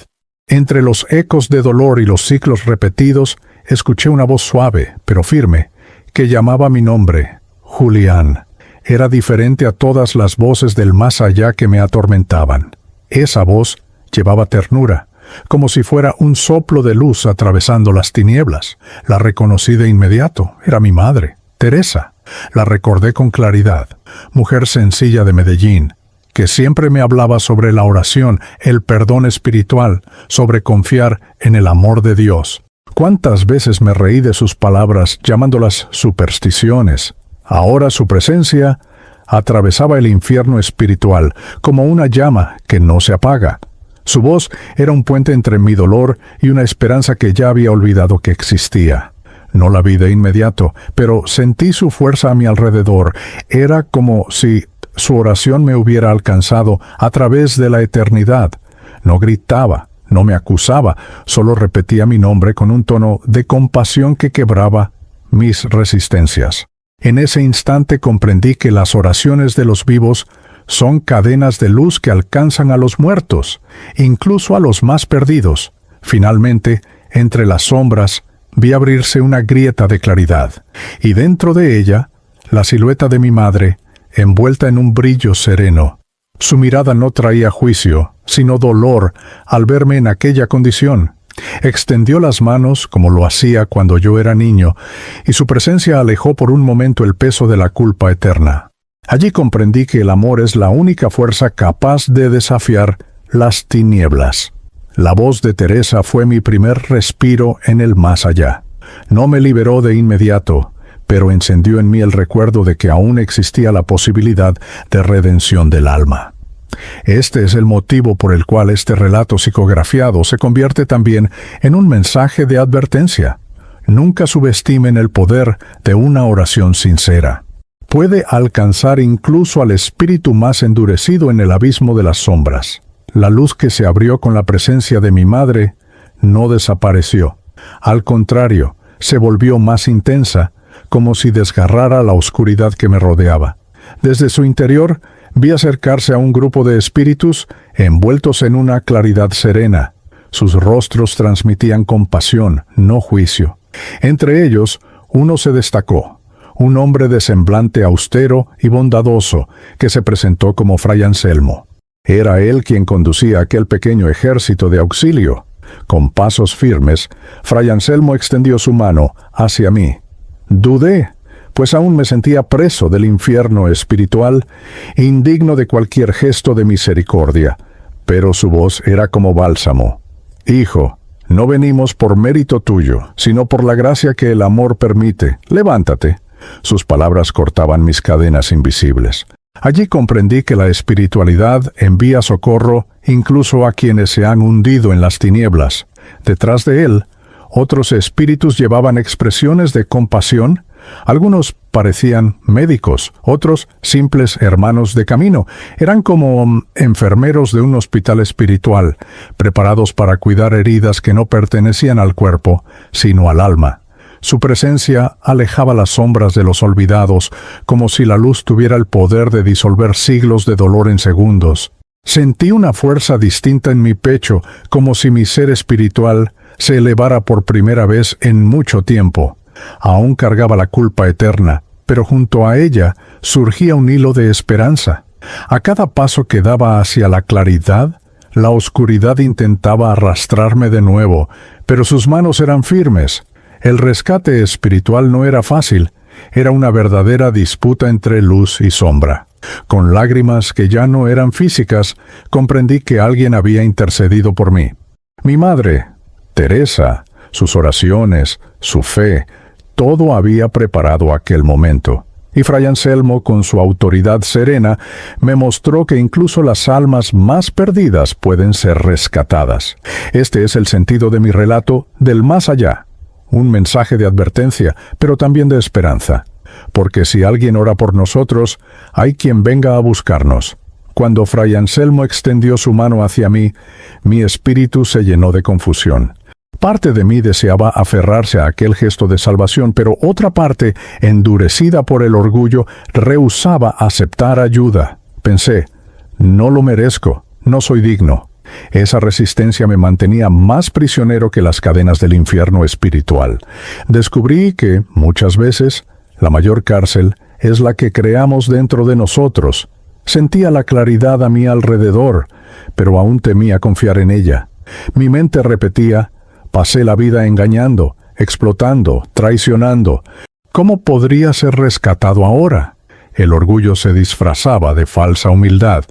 Entre los ecos de dolor y los ciclos repetidos, escuché una voz suave, pero firme, que llamaba mi nombre, Julián. Era diferente a todas las voces del más allá que me atormentaban. Esa voz llevaba ternura, como si fuera un soplo de luz atravesando las tinieblas. La reconocí de inmediato. Era mi madre, Teresa. La recordé con claridad. Mujer sencilla de Medellín, que siempre me hablaba sobre la oración, el perdón espiritual, sobre confiar en el amor de Dios. ¿Cuántas veces me reí de sus palabras llamándolas supersticiones? Ahora su presencia atravesaba el infierno espiritual como una llama que no se apaga. Su voz era un puente entre mi dolor y una esperanza que ya había olvidado que existía. No la vi de inmediato, pero sentí su fuerza a mi alrededor. Era como si su oración me hubiera alcanzado a través de la eternidad. No gritaba, no me acusaba, solo repetía mi nombre con un tono de compasión que quebraba mis resistencias. En ese instante comprendí que las oraciones de los vivos son cadenas de luz que alcanzan a los muertos, incluso a los más perdidos. Finalmente, entre las sombras, vi abrirse una grieta de claridad, y dentro de ella, la silueta de mi madre, envuelta en un brillo sereno. Su mirada no traía juicio, sino dolor al verme en aquella condición. Extendió las manos como lo hacía cuando yo era niño, y su presencia alejó por un momento el peso de la culpa eterna. Allí comprendí que el amor es la única fuerza capaz de desafiar las tinieblas. La voz de Teresa fue mi primer respiro en el más allá. No me liberó de inmediato, pero encendió en mí el recuerdo de que aún existía la posibilidad de redención del alma. Este es el motivo por el cual este relato psicografiado se convierte también en un mensaje de advertencia. Nunca subestimen el poder de una oración sincera. Puede alcanzar incluso al espíritu más endurecido en el abismo de las sombras. La luz que se abrió con la presencia de mi madre no desapareció. Al contrario, se volvió más intensa, como si desgarrara la oscuridad que me rodeaba. Desde su interior, vi acercarse a un grupo de espíritus envueltos en una claridad serena. Sus rostros transmitían compasión, no juicio. Entre ellos, uno se destacó, un hombre de semblante austero y bondadoso, que se presentó como Fray Anselmo. Era él quien conducía aquel pequeño ejército de auxilio. Con pasos firmes, Fray Anselmo extendió su mano hacia mí. Dudé, pues aún me sentía preso del infierno espiritual, indigno de cualquier gesto de misericordia, pero su voz era como bálsamo. Hijo, no venimos por mérito tuyo, sino por la gracia que el amor permite. Levántate. Sus palabras cortaban mis cadenas invisibles. Allí comprendí que la espiritualidad envía socorro incluso a quienes se han hundido en las tinieblas. Detrás de él, otros espíritus llevaban expresiones de compasión. Algunos parecían médicos, otros simples hermanos de camino. Eran como enfermeros de un hospital espiritual, preparados para cuidar heridas que no pertenecían al cuerpo, sino al alma. Su presencia alejaba las sombras de los olvidados, como si la luz tuviera el poder de disolver siglos de dolor en segundos. Sentí una fuerza distinta en mi pecho, como si mi ser espiritual se elevara por primera vez en mucho tiempo. Aún cargaba la culpa eterna, pero junto a ella surgía un hilo de esperanza. A cada paso que daba hacia la claridad, la oscuridad intentaba arrastrarme de nuevo, pero sus manos eran firmes. El rescate espiritual no era fácil, era una verdadera disputa entre luz y sombra. Con lágrimas que ya no eran físicas, comprendí que alguien había intercedido por mí. Mi madre, Teresa, sus oraciones, su fe, todo había preparado aquel momento. Y Fray Anselmo, con su autoridad serena, me mostró que incluso las almas más perdidas pueden ser rescatadas. Este es el sentido de mi relato del más allá. Un mensaje de advertencia, pero también de esperanza. Porque si alguien ora por nosotros, hay quien venga a buscarnos. Cuando Fray Anselmo extendió su mano hacia mí, mi espíritu se llenó de confusión. Parte de mí deseaba aferrarse a aquel gesto de salvación, pero otra parte, endurecida por el orgullo, rehusaba aceptar ayuda. Pensé, no lo merezco, no soy digno. Esa resistencia me mantenía más prisionero que las cadenas del infierno espiritual. Descubrí que, muchas veces, la mayor cárcel es la que creamos dentro de nosotros. Sentía la claridad a mi alrededor, pero aún temía confiar en ella. Mi mente repetía, pasé la vida engañando, explotando, traicionando. ¿Cómo podría ser rescatado ahora? El orgullo se disfrazaba de falsa humildad,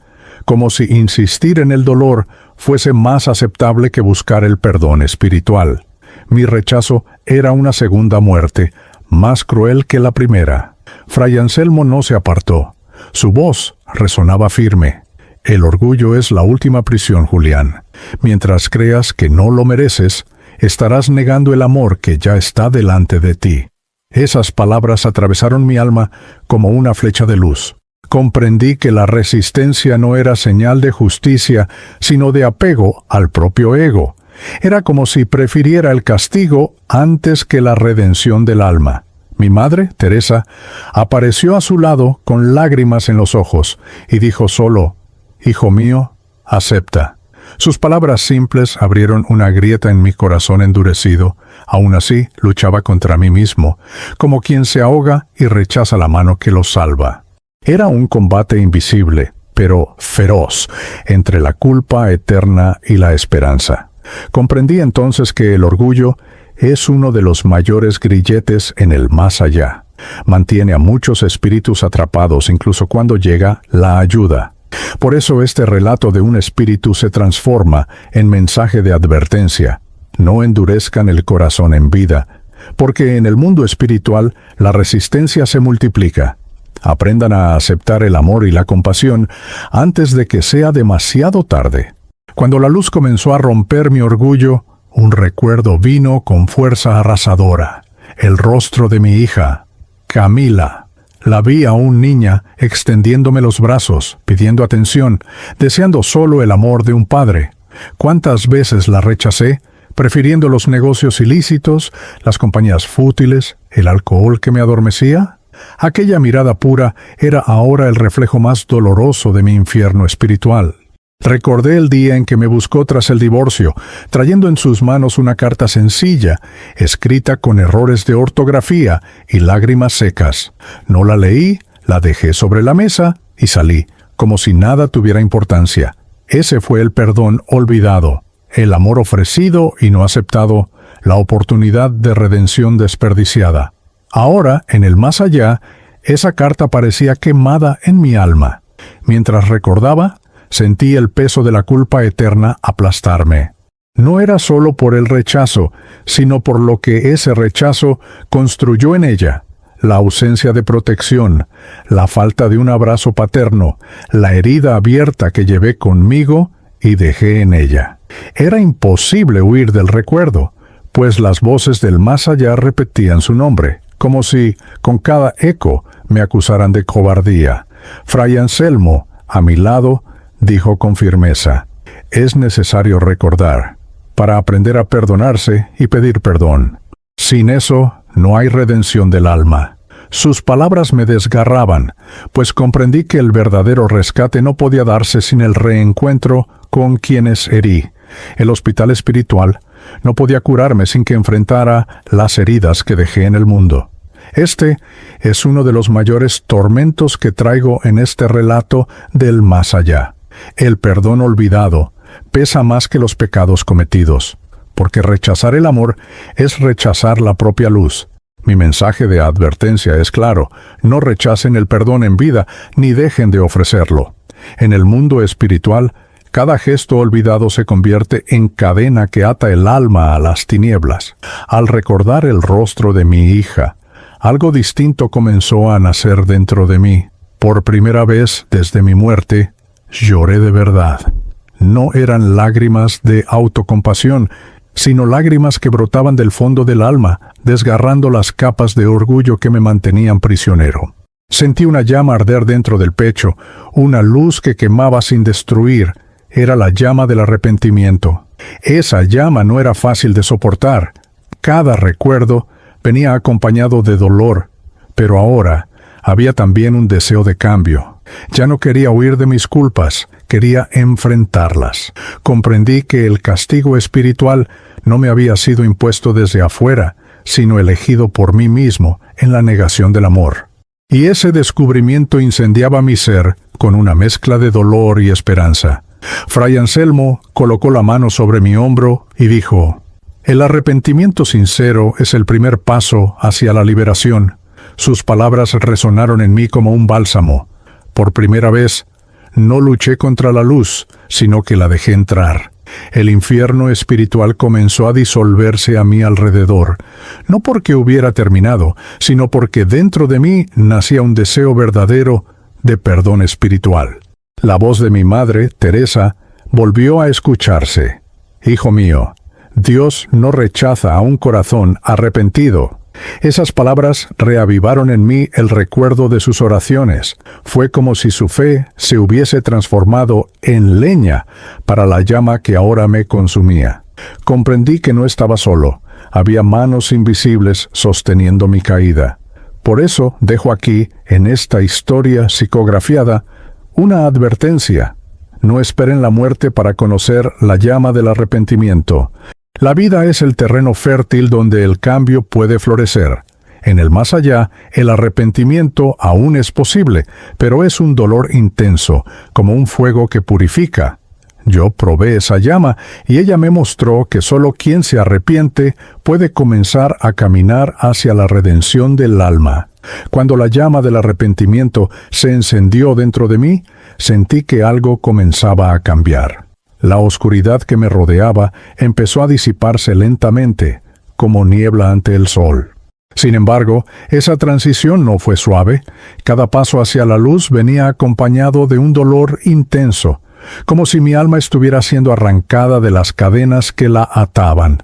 como si insistir en el dolor fuese más aceptable que buscar el perdón espiritual. Mi rechazo era una segunda muerte, más cruel que la primera. Fray Anselmo no se apartó. Su voz resonaba firme. El orgullo es la última prisión, Julián. Mientras creas que no lo mereces, estarás negando el amor que ya está delante de ti. Esas palabras atravesaron mi alma como una flecha de luz. Comprendí que la resistencia no era señal de justicia, sino de apego al propio ego. Era como si prefiriera el castigo antes que la redención del alma. Mi madre, Teresa, apareció a su lado con lágrimas en los ojos y dijo solo, «Hijo mío, acepta». Sus palabras simples abrieron una grieta en mi corazón endurecido. Aún así, luchaba contra mí mismo, como quien se ahoga y rechaza la mano que lo salva. Era un combate invisible, pero feroz, entre la culpa eterna y la esperanza. Comprendí entonces que el orgullo es uno de los mayores grilletes en el más allá. Mantiene a muchos espíritus atrapados incluso cuando llega la ayuda. Por eso este relato de un espíritu se transforma en mensaje de advertencia. No endurezcan el corazón en vida, porque en el mundo espiritual la resistencia se multiplica. Aprendan a aceptar el amor y la compasión antes de que sea demasiado tarde. Cuando la luz comenzó a romper mi orgullo, un recuerdo vino con fuerza arrasadora. El rostro de mi hija, Camila. La vi aún niña, extendiéndome los brazos, pidiendo atención, deseando solo el amor de un padre. ¿Cuántas veces la rechacé, prefiriendo los negocios ilícitos, las compañías fútiles, el alcohol que me adormecía? Aquella mirada pura era ahora el reflejo más doloroso de mi infierno espiritual. Recordé el día en que me buscó tras el divorcio, trayendo en sus manos una carta sencilla, escrita con errores de ortografía y lágrimas secas. No la leí, la dejé sobre la mesa y salí, como si nada tuviera importancia. Ese fue el perdón olvidado, el amor ofrecido y no aceptado, la oportunidad de redención desperdiciada. Ahora, en el más allá, esa carta parecía quemada en mi alma. Mientras recordaba, sentí el peso de la culpa eterna aplastarme. No era solo por el rechazo, sino por lo que ese rechazo construyó en ella. La ausencia de protección, la falta de un abrazo paterno, la herida abierta que llevé conmigo y dejé en ella. Era imposible huir del recuerdo, pues las voces del más allá repetían su nombre, como si, con cada eco, me acusaran de cobardía. Fray Anselmo, a mi lado, dijo con firmeza, es necesario recordar, para aprender a perdonarse y pedir perdón. Sin eso, no hay redención del alma. Sus palabras me desgarraban, pues comprendí que el verdadero rescate no podía darse sin el reencuentro con quienes herí. El hospital espiritual no podía curarme sin que enfrentara las heridas que dejé en el mundo. Este es uno de los mayores tormentos que traigo en este relato del más allá. El perdón olvidado pesa más que los pecados cometidos, porque rechazar el amor es rechazar la propia luz. Mi mensaje de advertencia es claro: no rechacen el perdón en vida, ni dejen de ofrecerlo. En el mundo espiritual, cada gesto olvidado se convierte en cadena que ata el alma a las tinieblas. Al recordar el rostro de mi hija, algo distinto comenzó a nacer dentro de mí. Por primera vez desde mi muerte, lloré de verdad. No eran lágrimas de autocompasión, sino lágrimas que brotaban del fondo del alma, desgarrando las capas de orgullo que me mantenían prisionero. Sentí una llama arder dentro del pecho, una luz que quemaba sin destruir. Era la llama del arrepentimiento. Esa llama no era fácil de soportar. Cada recuerdo venía acompañado de dolor, pero ahora había también un deseo de cambio. Ya no quería huir de mis culpas, quería enfrentarlas. Comprendí que el castigo espiritual no me había sido impuesto desde afuera, sino elegido por mí mismo en la negación del amor. Y ese descubrimiento incendiaba mi ser con una mezcla de dolor y esperanza. Fray Anselmo colocó la mano sobre mi hombro y dijo: «El arrepentimiento sincero es el primer paso hacia la liberación». Sus palabras resonaron en mí como un bálsamo. Por primera vez, no luché contra la luz, sino que la dejé entrar. El infierno espiritual comenzó a disolverse a mi alrededor, no porque hubiera terminado, sino porque dentro de mí nacía un deseo verdadero de perdón espiritual. La voz de mi madre, Teresa, volvió a escucharse. «Hijo mío, Dios no rechaza a un corazón arrepentido». Esas palabras reavivaron en mí el recuerdo de sus oraciones. Fue como si su fe se hubiese transformado en leña para la llama que ahora me consumía. Comprendí que no estaba solo. Había manos invisibles sosteniendo mi caída. Por eso dejo aquí, en esta historia psicografiada, una advertencia. No esperen la muerte para conocer la llama del arrepentimiento. La vida es el terreno fértil donde el cambio puede florecer. En el más allá, el arrepentimiento aún es posible, pero es un dolor intenso, como un fuego que purifica. Yo probé esa llama y ella me mostró que solo quien se arrepiente puede comenzar a caminar hacia la redención del alma. Cuando la llama del arrepentimiento se encendió dentro de mí, sentí que algo comenzaba a cambiar. La oscuridad que me rodeaba empezó a disiparse lentamente, como niebla ante el sol. Sin embargo, esa transición no fue suave. Cada paso hacia la luz venía acompañado de un dolor intenso, como si mi alma estuviera siendo arrancada de las cadenas que la ataban.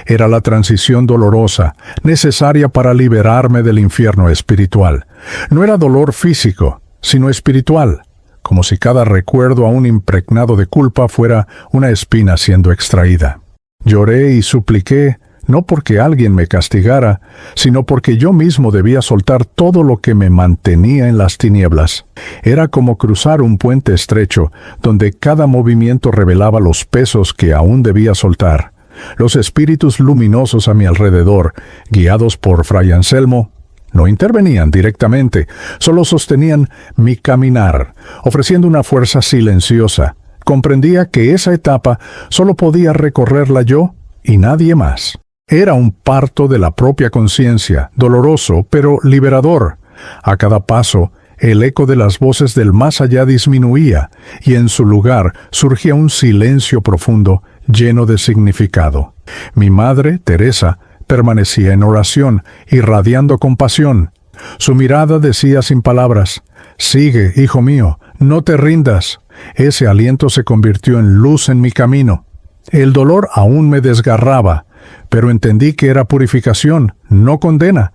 Era la transición dolorosa, necesaria para liberarme del infierno espiritual. No era dolor físico, sino espiritual, como si cada recuerdo aún impregnado de culpa fuera una espina siendo extraída. Lloré y supliqué, no porque alguien me castigara, sino porque yo mismo debía soltar todo lo que me mantenía en las tinieblas. Era como cruzar un puente estrecho, donde cada movimiento revelaba los pesos que aún debía soltar. Los espíritus luminosos a mi alrededor, guiados por Fray Anselmo, no intervenían directamente, solo sostenían mi caminar, ofreciendo una fuerza silenciosa. Comprendía que esa etapa solo podía recorrerla yo y nadie más. Era un parto de la propia conciencia, doloroso pero liberador. A cada paso, el eco de las voces del más allá disminuía, y en su lugar surgía un silencio profundo, lleno de significado. Mi madre, Teresa, permanecía en oración, irradiando compasión. Su mirada decía sin palabras: «Sigue, hijo mío, no te rindas». Ese aliento se convirtió en luz en mi camino. El dolor aún me desgarraba, pero entendí que era purificación, no condena.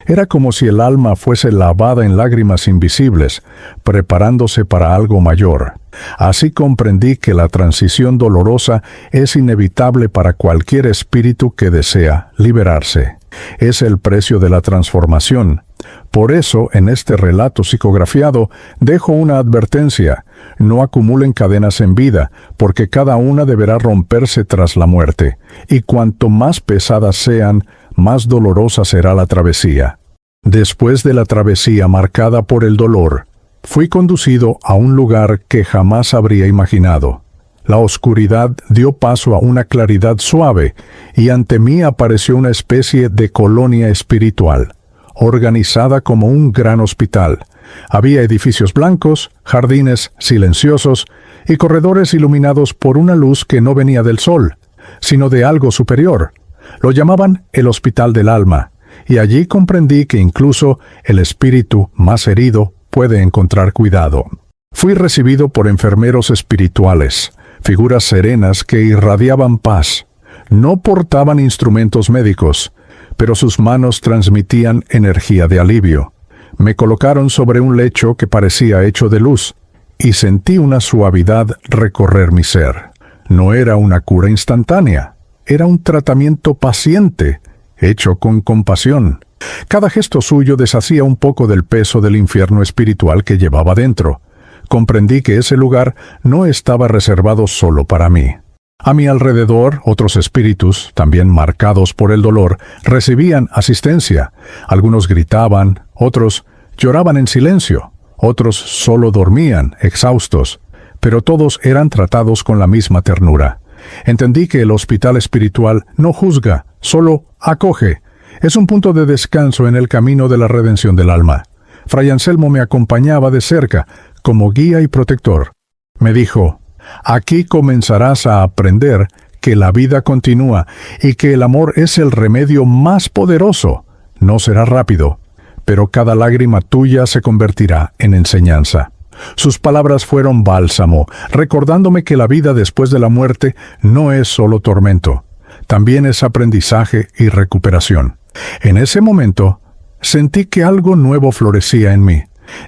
Era como si el alma fuese lavada en lágrimas invisibles, preparándose para algo mayor. Así comprendí que la transición dolorosa es inevitable para cualquier espíritu que desea liberarse. Es el precio de la transformación. Por eso, en este relato psicografiado, dejo una advertencia: no acumulen cadenas en vida, porque cada una deberá romperse tras la muerte, y cuanto más pesadas sean, más dolorosa será la travesía. Después de la travesía marcada por el dolor, fui conducido a un lugar que jamás habría imaginado. La oscuridad dio paso a una claridad suave, y ante mí apareció una especie de colonia espiritual, organizada como un gran hospital. Había edificios blancos, jardines silenciosos y corredores iluminados por una luz que no venía del sol, sino de algo superior. Lo llamaban el Hospital del Alma, y allí comprendí que incluso el espíritu más herido puede encontrar cuidado. Fui recibido por enfermeros espirituales, figuras serenas que irradiaban paz. No portaban instrumentos médicos, pero sus manos transmitían energía de alivio. Me colocaron sobre un lecho que parecía hecho de luz, y sentí una suavidad recorrer mi ser. No era una cura instantánea, era un tratamiento paciente, hecho con compasión. Cada gesto suyo deshacía un poco del peso del infierno espiritual que llevaba dentro. Comprendí que ese lugar no estaba reservado solo para mí. A mi alrededor, otros espíritus, también marcados por el dolor, recibían asistencia. Algunos gritaban, otros lloraban en silencio, otros solo dormían, exhaustos, pero todos eran tratados con la misma ternura. Entendí que el hospital espiritual no juzga, solo acoge. Es un punto de descanso en el camino de la redención del alma. Fray Anselmo me acompañaba de cerca, como guía y protector. Me dijo: aquí comenzarás a aprender que la vida continúa y que el amor es el remedio más poderoso. No será rápido, pero cada lágrima tuya se convertirá en enseñanza. Sus palabras fueron bálsamo, recordándome que la vida después de la muerte no es solo tormento, también es aprendizaje y recuperación. En ese momento, sentí que algo nuevo florecía en mí.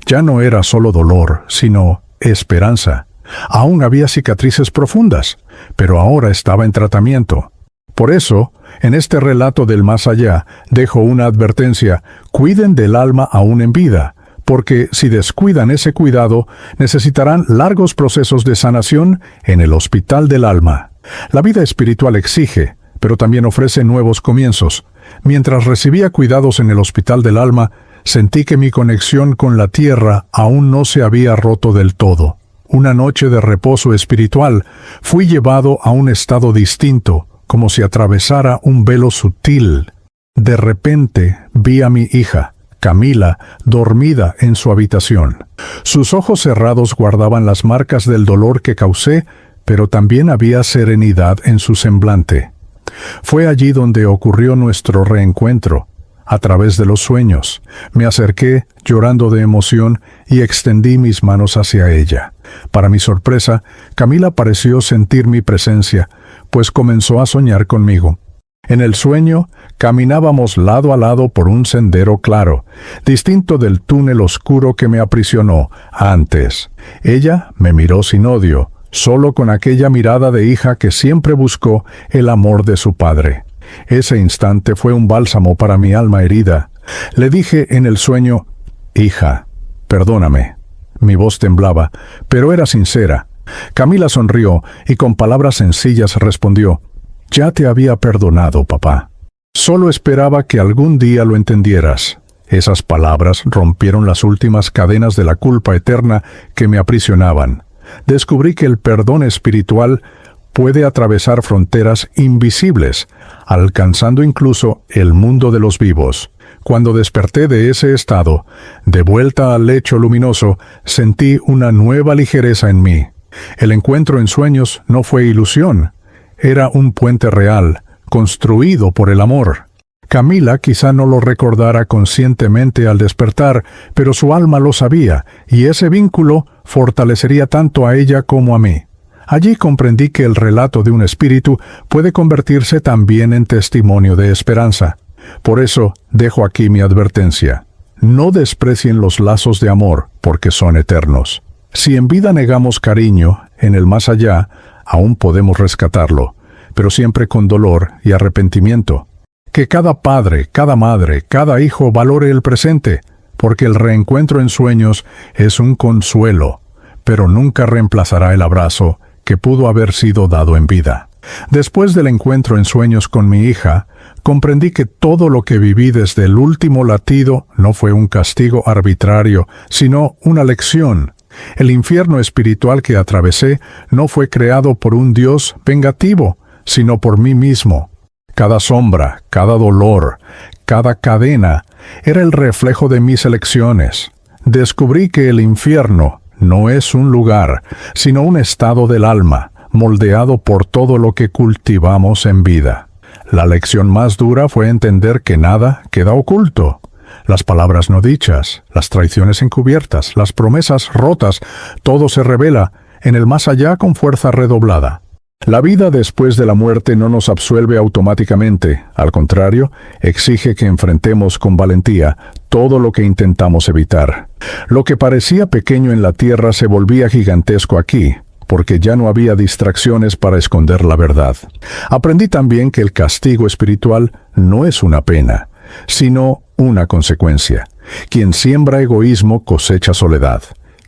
Ya no era solo dolor, sino esperanza. Aún había cicatrices profundas, pero ahora estaba en tratamiento. Por eso, en este relato del más allá, dejo una advertencia: cuiden del alma aún en vida, porque si descuidan ese cuidado, necesitarán largos procesos de sanación en el hospital del alma. La vida espiritual exige, pero también ofrece nuevos comienzos. Mientras recibía cuidados en el hospital del alma, sentí que mi conexión con la tierra aún no se había roto del todo. Una noche de reposo espiritual, fui llevado a un estado distinto, como si atravesara un velo sutil. De repente vi a mi hija, Camila, dormida en su habitación. Sus ojos cerrados guardaban las marcas del dolor que causé, pero también había serenidad en su semblante. Fue allí donde ocurrió nuestro reencuentro. A través de los sueños, me acerqué, llorando de emoción, y extendí mis manos hacia ella. Para mi sorpresa, Camila pareció sentir mi presencia, pues comenzó a soñar conmigo. En el sueño, caminábamos lado a lado por un sendero claro, distinto del túnel oscuro que me aprisionó antes. Ella me miró sin odio, solo con aquella mirada de hija que siempre buscó el amor de su padre. Ese instante fue un bálsamo para mi alma herida. Le dije en el sueño: hija, perdóname. Mi voz temblaba, pero era sincera. Camila sonrió y con palabras sencillas respondió: ya te había perdonado, papá. Solo esperaba que algún día lo entendieras. Esas palabras rompieron las últimas cadenas de la culpa eterna que me aprisionaban. Descubrí que el perdón espiritual puede atravesar fronteras invisibles, alcanzando incluso el mundo de los vivos. Cuando desperté de ese estado, de vuelta al lecho luminoso, sentí una nueva ligereza en mí. El encuentro en sueños no fue ilusión, era un puente real, construido por el amor. Camila quizá no lo recordara conscientemente al despertar, pero su alma lo sabía, y ese vínculo fortalecería tanto a ella como a mí. Allí comprendí que el relato de un espíritu puede convertirse también en testimonio de esperanza. Por eso, dejo aquí mi advertencia. No desprecien los lazos de amor, porque son eternos. Si en vida negamos cariño, en el más allá, aún podemos rescatarlo, pero siempre con dolor y arrepentimiento. Que cada padre, cada madre, cada hijo valore el presente, porque el reencuentro en sueños es un consuelo, pero nunca reemplazará el abrazo que pudo haber sido dado en vida. Después del encuentro en sueños con mi hija, comprendí que todo lo que viví desde el último latido no fue un castigo arbitrario, sino una lección. El infierno espiritual que atravesé no fue creado por un Dios vengativo, sino por mí mismo. Cada sombra, cada dolor, cada cadena era el reflejo de mis elecciones. Descubrí que el infierno no es un lugar, sino un estado del alma, moldeado por todo lo que cultivamos en vida. La lección más dura fue entender que nada queda oculto. Las palabras no dichas, las traiciones encubiertas, las promesas rotas, todo se revela en el más allá con fuerza redoblada. La vida después de la muerte no nos absuelve automáticamente, al contrario, exige que enfrentemos con valentía todo lo que intentamos evitar. Lo que parecía pequeño en la tierra se volvía gigantesco aquí, porque ya no había distracciones para esconder la verdad. Aprendí también que el castigo espiritual no es una pena, sino una consecuencia. Quien siembra egoísmo cosecha soledad.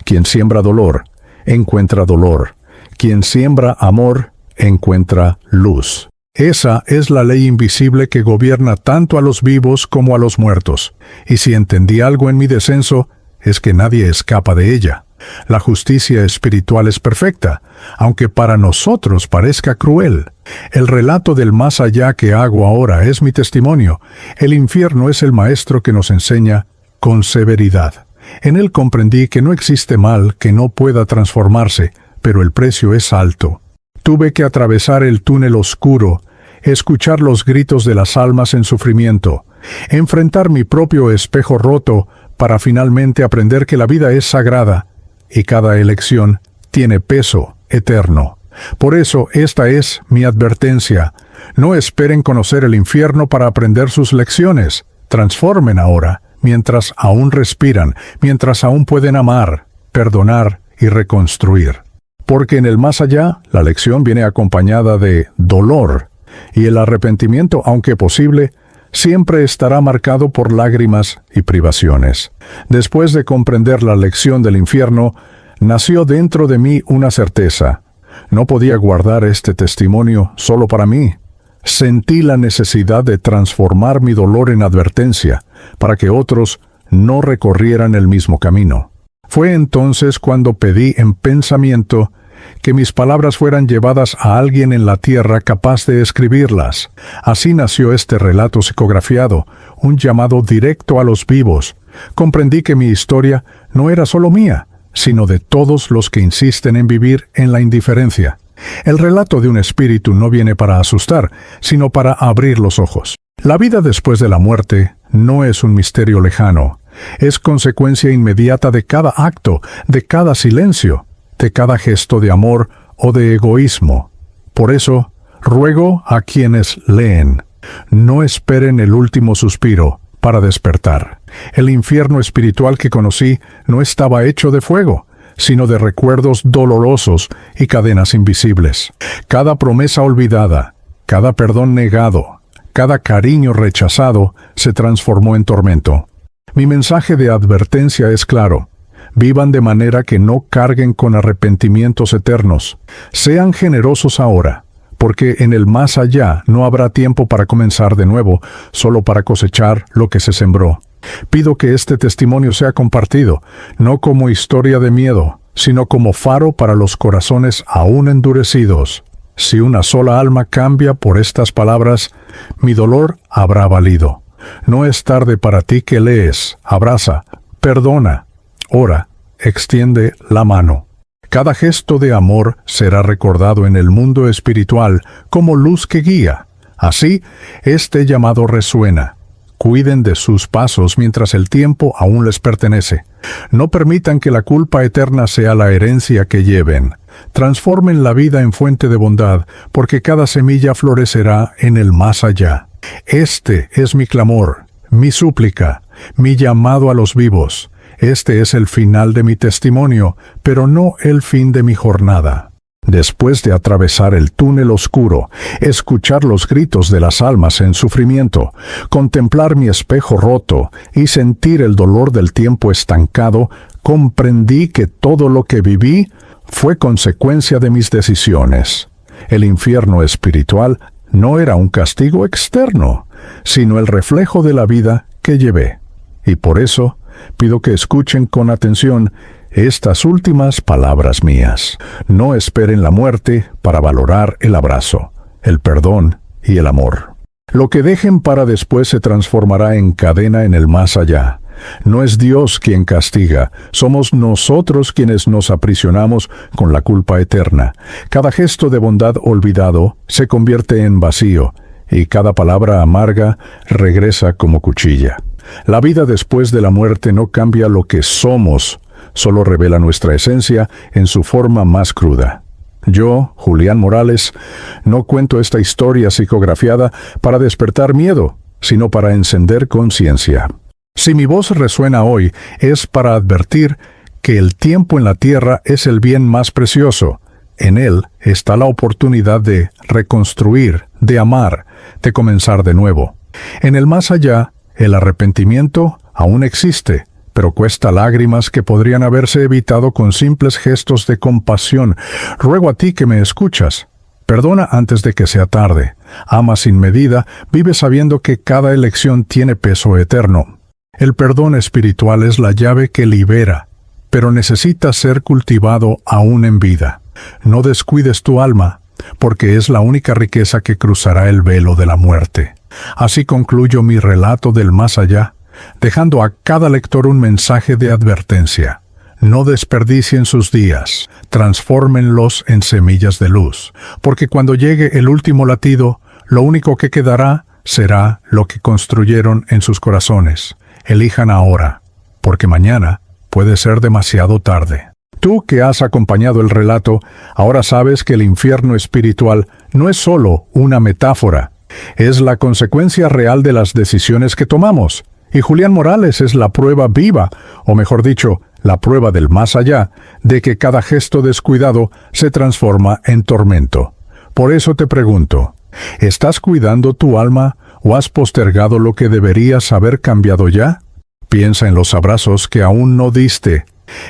Quien siembra dolor, encuentra dolor. Quien siembra amor, encuentra luz. Esa es la ley invisible que gobierna tanto a los vivos como a los muertos. Y si entendí algo en mi descenso, es que nadie escapa de ella. La justicia espiritual es perfecta, aunque para nosotros parezca cruel. El relato del más allá que hago ahora es mi testimonio. El infierno es el maestro que nos enseña con severidad. En él comprendí que no existe mal que no pueda transformarse, pero el precio es alto. Tuve que atravesar el túnel oscuro, escuchar los gritos de las almas en sufrimiento, enfrentar mi propio espejo roto para finalmente aprender que la vida es sagrada y cada elección tiene peso eterno. Por eso esta es mi advertencia. No esperen conocer el infierno para aprender sus lecciones. Transformen ahora, mientras aún respiran, mientras aún pueden amar, perdonar y reconstruir. Porque en el más allá, la lección viene acompañada de dolor, y el arrepentimiento, aunque posible, siempre estará marcado por lágrimas y privaciones. Después de comprender la lección del infierno, nació dentro de mí una certeza. No podía guardar este testimonio solo para mí. Sentí la necesidad de transformar mi dolor en advertencia, para que otros no recorrieran el mismo camino. Fue entonces cuando pedí en pensamiento que mis palabras fueran llevadas a alguien en la tierra capaz de escribirlas. Así nació este relato psicografiado, un llamado directo a los vivos. Comprendí que mi historia no era solo mía, sino de todos los que insisten en vivir en la indiferencia. El relato de un espíritu no viene para asustar, sino para abrir los ojos. La vida después de la muerte no es un misterio lejano. Es consecuencia inmediata de cada acto, de cada silencio, de cada gesto de amor o de egoísmo. Por eso, ruego a quienes leen, no esperen el último suspiro para despertar. El infierno espiritual que conocí no estaba hecho de fuego, sino de recuerdos dolorosos y cadenas invisibles. Cada promesa olvidada, cada perdón negado, cada cariño rechazado se transformó en tormento. Mi mensaje de advertencia es claro. Vivan de manera que no carguen con arrepentimientos eternos. Sean generosos ahora, porque en el más allá no habrá tiempo para comenzar de nuevo, solo para cosechar lo que se sembró. Pido que este testimonio sea compartido, no como historia de miedo, sino como faro para los corazones aún endurecidos. Si una sola alma cambia por estas palabras, mi dolor habrá valido. No es tarde para ti que lees, abraza, perdona, ora, extiende la mano. Cada gesto de amor será recordado en el mundo espiritual como luz que guía. Así, este llamado resuena. Cuiden de sus pasos mientras el tiempo aún les pertenece. No permitan que la culpa eterna sea la herencia que lleven. Transformen la vida en fuente de bondad, porque cada semilla florecerá en el más allá. Este es mi clamor, mi súplica, mi llamado a los vivos. Este es el final de mi testimonio, pero no el fin de mi jornada. Después de atravesar el túnel oscuro, escuchar los gritos de las almas en sufrimiento, contemplar mi espejo roto y sentir el dolor del tiempo estancado, comprendí que todo lo que viví fue consecuencia de mis decisiones. El infierno espiritual no era un castigo externo, sino el reflejo de la vida que llevé. Y por eso pido que escuchen con atención estas últimas palabras mías. No esperen la muerte para valorar el abrazo, el perdón y el amor. Lo que dejen para después se transformará en cadena en el más allá. No es Dios quien castiga, somos nosotros quienes nos aprisionamos con la culpa eterna. Cada gesto de bondad olvidado se convierte en vacío, y cada palabra amarga regresa como cuchilla. La vida después de la muerte no cambia lo que somos, solo revela nuestra esencia en su forma más cruda. Yo, Julián Morales, no cuento esta historia psicografiada para despertar miedo, sino para encender conciencia. Si mi voz resuena hoy, es para advertir que el tiempo en la tierra es el bien más precioso. En él está la oportunidad de reconstruir, de amar, de comenzar de nuevo. En el más allá, el arrepentimiento aún existe, pero cuesta lágrimas que podrían haberse evitado con simples gestos de compasión. Ruego a ti que me escuchas. Perdona antes de que sea tarde. Ama sin medida, vive sabiendo que cada elección tiene peso eterno. El perdón espiritual es la llave que libera, pero necesita ser cultivado aún en vida. No descuides tu alma, porque es la única riqueza que cruzará el velo de la muerte. Así concluyo mi relato del más allá, dejando a cada lector un mensaje de advertencia. No desperdicien sus días, transfórmenlos en semillas de luz, porque cuando llegue el último latido, lo único que quedará será lo que construyeron en sus corazones. Elijan ahora, porque mañana puede ser demasiado tarde. Tú que has acompañado el relato, ahora sabes que el infierno espiritual no es solo una metáfora, es la consecuencia real de las decisiones que tomamos. Y Julián Morales es la prueba viva, o mejor dicho, la prueba del más allá, de que cada gesto descuidado se transforma en tormento. Por eso te pregunto, ¿estás cuidando tu alma o has postergado lo que deberías haber cambiado ya? Piensa en los abrazos que aún no diste,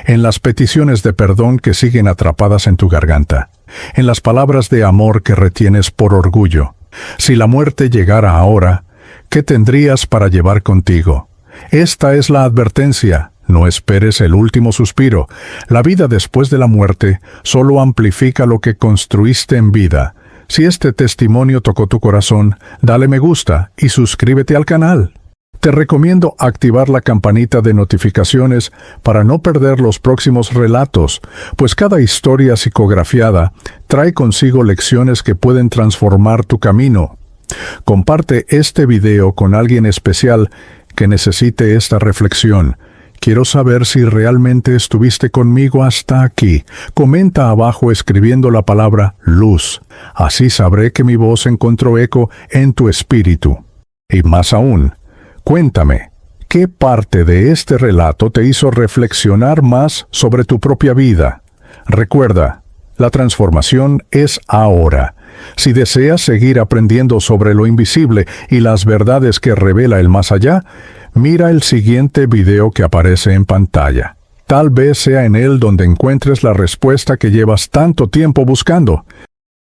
en las peticiones de perdón que siguen atrapadas en tu garganta, en las palabras de amor que retienes por orgullo. Si la muerte llegara ahora, ¿qué tendrías para llevar contigo? Esta es la advertencia. No esperes el último suspiro. La vida después de la muerte solo amplifica lo que construiste en vida. Si este testimonio tocó tu corazón, dale me gusta y suscríbete al canal. Te recomiendo activar la campanita de notificaciones para no perder los próximos relatos, pues cada historia psicografiada trae consigo lecciones que pueden transformar tu camino. Comparte este video con alguien especial que necesite esta reflexión. Quiero saber si realmente estuviste conmigo hasta aquí. Comenta abajo escribiendo la palabra luz. Así sabré que mi voz encontró eco en tu espíritu. Y más aún, cuéntame, ¿qué parte de este relato te hizo reflexionar más sobre tu propia vida? Recuerda, la transformación es ahora. Si deseas seguir aprendiendo sobre lo invisible y las verdades que revela el más allá, mira el siguiente video que aparece en pantalla. Tal vez sea en él donde encuentres la respuesta que llevas tanto tiempo buscando.